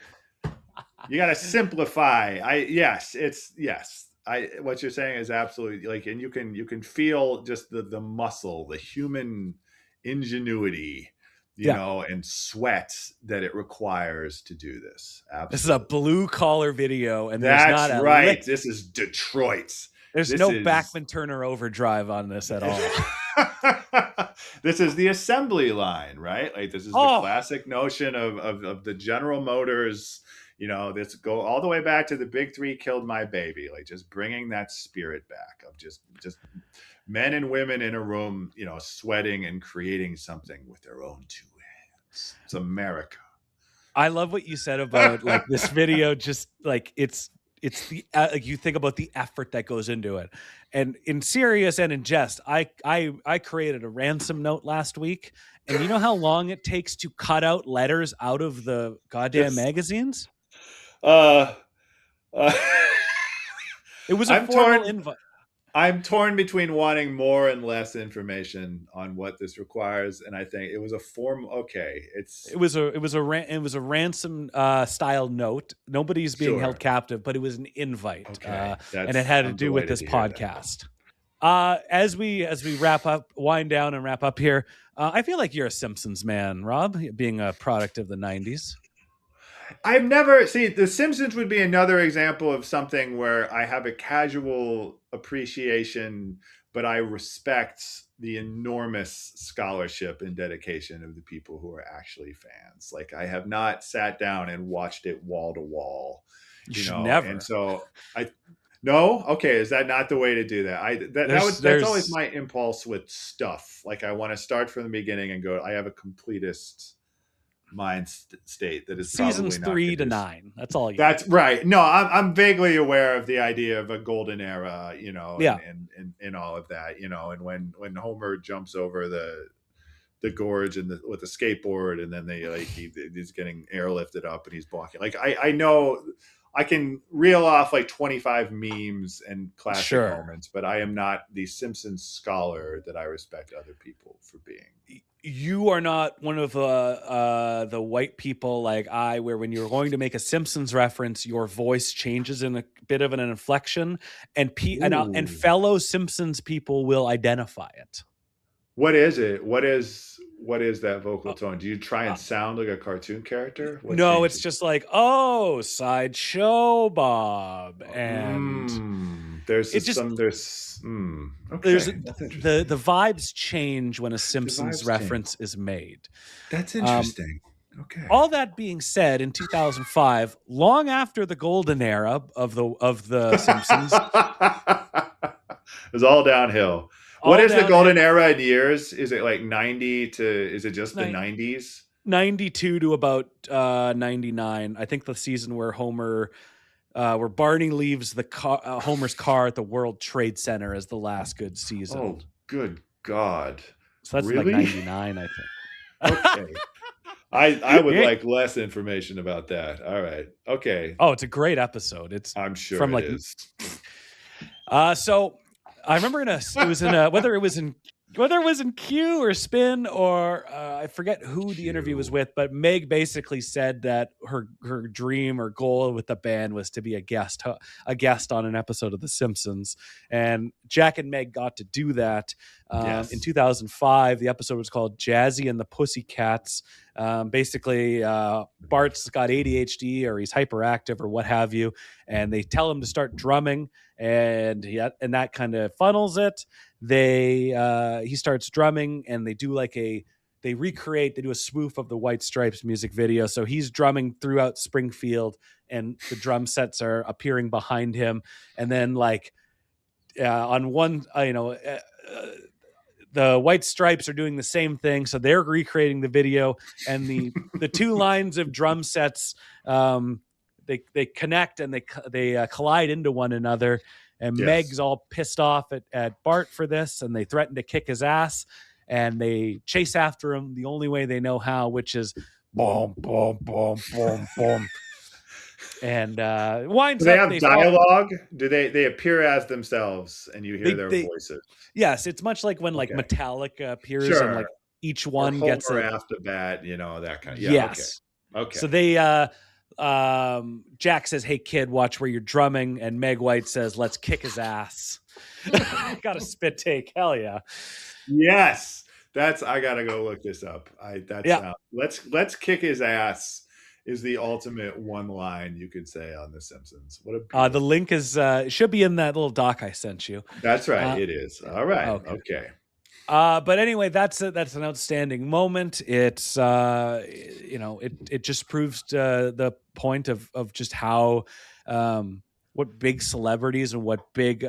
You got to simplify. What you're saying is absolutely, like, and you can feel just the muscle, the human ingenuity, and sweat that it requires to do this. Absolutely. This is a blue collar video, and that's not right. This is Detroit. There's no Bachman Turner overdrive on this at all. This is the assembly line, right? Like this is the classic notion of the General Motors. This go all the way back to the big three killed my baby. Like just bringing that spirit back of just men and women in a room, sweating and creating something with their own two hands. It's America. I love what you said about like this video. Just like it's the like you think about the effort that goes into it, and in serious and in jest, I created a ransom note last week, and you know how long it takes to cut out letters out of the goddamn magazines? It was a formal invite. I'm torn between wanting more and less information on what this requires, and I think it was a form. Okay, it was a ransom style note. Nobody's being held captive, but it was an invite, okay. And it had to do with this podcast. As we wind down and wrap up here, I feel like you're a Simpsons man, Rob, being a product of the '90s. I've never The Simpsons would be another example of something where I have a casual appreciation, but I respect the enormous scholarship and dedication of the people who are actually fans. Like I have not sat down and watched it wall to wall. Never. And so no, okay. Is that not the way to do that? That's always my impulse with stuff. Like I want to start from the beginning and go. I have a completist mind state that is seasons 3 to 9. That's all. That's right. No, I'm vaguely aware of the idea of a golden era, and all of that, and when Homer jumps over the gorge and with the skateboard, and then he's getting airlifted up and he's blocking. Like I know I can reel off like 25 memes and classic moments, but I am not the Simpsons scholar that I respect other people for being. You are not one of the white people like I, where when you're going to make a Simpsons reference, your voice changes in a bit of an inflection, and fellow Simpsons people will identify it. What is it? What is that vocal tone? Do you try and sound like a cartoon character? No, it's just like, oh, Sideshow Bob, and there's the vibes change when a Simpsons reference is made. That's interesting. Okay. All that being said, in 2005, long after the golden era of the Simpsons, it was all downhill. What is the golden era in years? Is it like 90 to? Is it just the 90s? 92 to about 99. I think the season where where Barney leaves Homer's car at the World Trade Center is the last good season. Oh, good God! So that's really? like 99, I think. Okay. I would like less information about that. All right. Okay. Oh, it's a great episode. I'm sure from it is. So I remember whether it was in Q or Spin or I forget who the interview was with, but Meg basically said that her dream or goal with the band was to be a guest on an episode of The Simpsons, and Jack and Meg got to do that. In 2005, the episode was called Jazzy and the Pussycats. Basically, Bart's got ADHD or he's hyperactive or what have you, and they tell him to start drumming, and that kind of funnels it. He starts drumming, and they do they do a spoof of the White Stripes music video. So he's drumming throughout Springfield, and the drum sets are appearing behind him, and then on one, the White Stripes are doing the same thing, so they're recreating the video, and the two lines of drum sets, they connect and they collide into one another. And Meg's all pissed off at Bart for this, and they threaten to kick his ass, and they chase after him the only way they know how, which is boom, boom, boom, boom, boom. And winds Do they up. Have dialogue? Do they appear as themselves, and you hear their voices? Yes, it's much like when Metallica appears, and each one gets after bat, that kind of. Yeah, yes. Okay. So they Jack says, "Hey kid, watch where you're drumming," and Meg White says, "Let's kick his ass." Got a spit take. Hell yeah. Yes. I gotta go look this up. Let's kick his ass is the ultimate one line you could say on The Simpsons. What a the link is should be in that little doc I sent you. That's right. It is. All right. Okay. But anyway, that's an outstanding moment. It's it just proves the point of just how what big celebrities and what big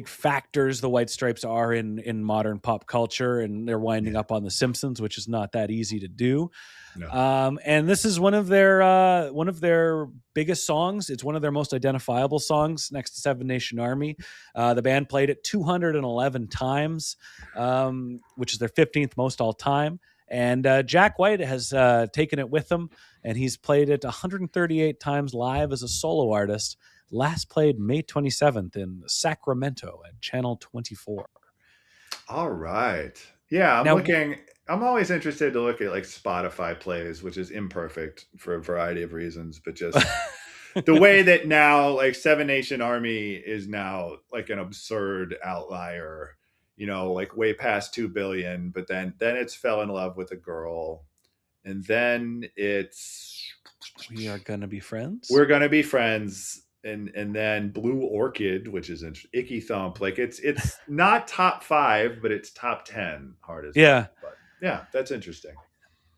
factors the White Stripes are in modern pop culture, and they're winding up on The Simpsons, which is not that easy to do. No. And this is one of their biggest songs. It's one of their most identifiable songs, next to Seven Nation Army. The band played it 211 times, which is their 15th most all time. And Jack White has taken it with him, and he's played it 138 times live as a solo artist. Last played May 27th in Sacramento at Channel 24. All right. Yeah, I'm always interested to look at like Spotify plays, which is imperfect for a variety of reasons, but just the way that now like Seven Nation Army is now like an absurd outlier, like way past 2 billion, but then it's Fell in Love with a Girl. And then it's We Are Gonna Be Friends. We're Gonna Be Friends. And then Blue Orchid, which is Icky Thump. Like it's not top 5, but it's top 10 hardest. Yeah. But yeah, that's interesting.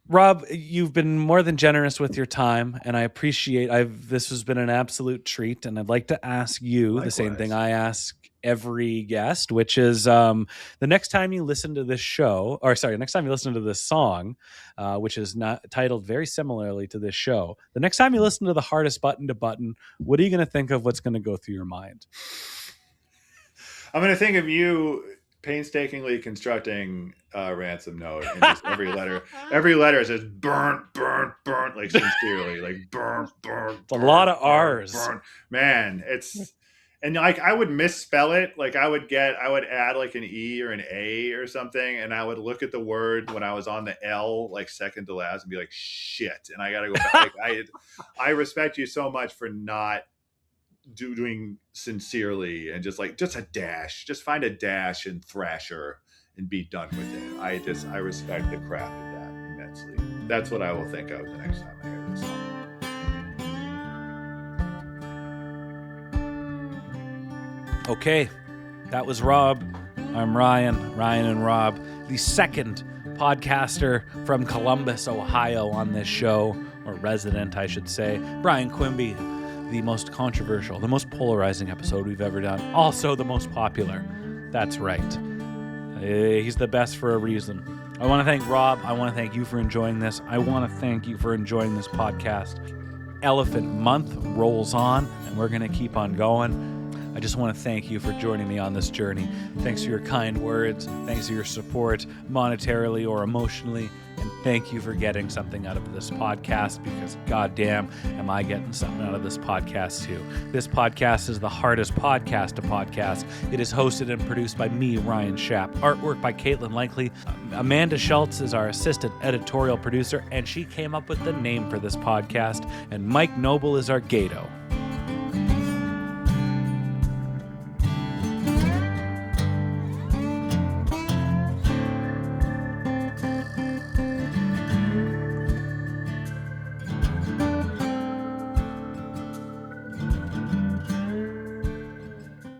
Rob, you've been more than generous with your time, and I appreciate. This has been an absolute treat, and I'd like to ask you Likewise. The same thing I ask every guest, which is the next time you listen to this next time you listen to this song, which is not titled very similarly to this show. The next time you listen to The Hardest Button to Button, what are you going to think of? What's going to go through your mind? I'm going to think of you painstakingly constructing a ransom note, and just every letter says burnt, like sincerely, like burnt. It's a lot of R's. Burnt. Man, it's. And like I would misspell it, like I would add like an E or an A or something, and I would look at the word when I was on the L, like second to last, and be like, shit. And I gotta go back. Like, I respect you so much for not doing sincerely and just a dash. Just find a dash in Thrasher and be done with it. I respect the craft of that immensely. That's what I will think of the next time I hear this song. Okay, that was Rob. I'm Ryan and Rob, the second podcaster from Columbus, Ohio on this show, or resident, I should say. Brian Quimby, the most controversial, the most polarizing episode we've ever done. Also the most popular. That's right. He's the best for a reason. I want to thank Rob. I want to thank you for enjoying this. I want to thank you for enjoying this podcast. Elephant Month rolls on, and we're going to keep on going. I just want to thank you for joining me on this journey. Thanks for your kind words. Thanks for your support, monetarily or emotionally. And thank you for getting something out of this podcast, because goddamn, am I getting something out of this podcast too. This podcast is the hardest podcast to podcast. It is hosted and produced by me, Ryan Schaap. Artwork by Catlin. Amanda Schultz is our assistant editorial producer, and she came up with the name for this podcast. And Mike Noble is our Gato.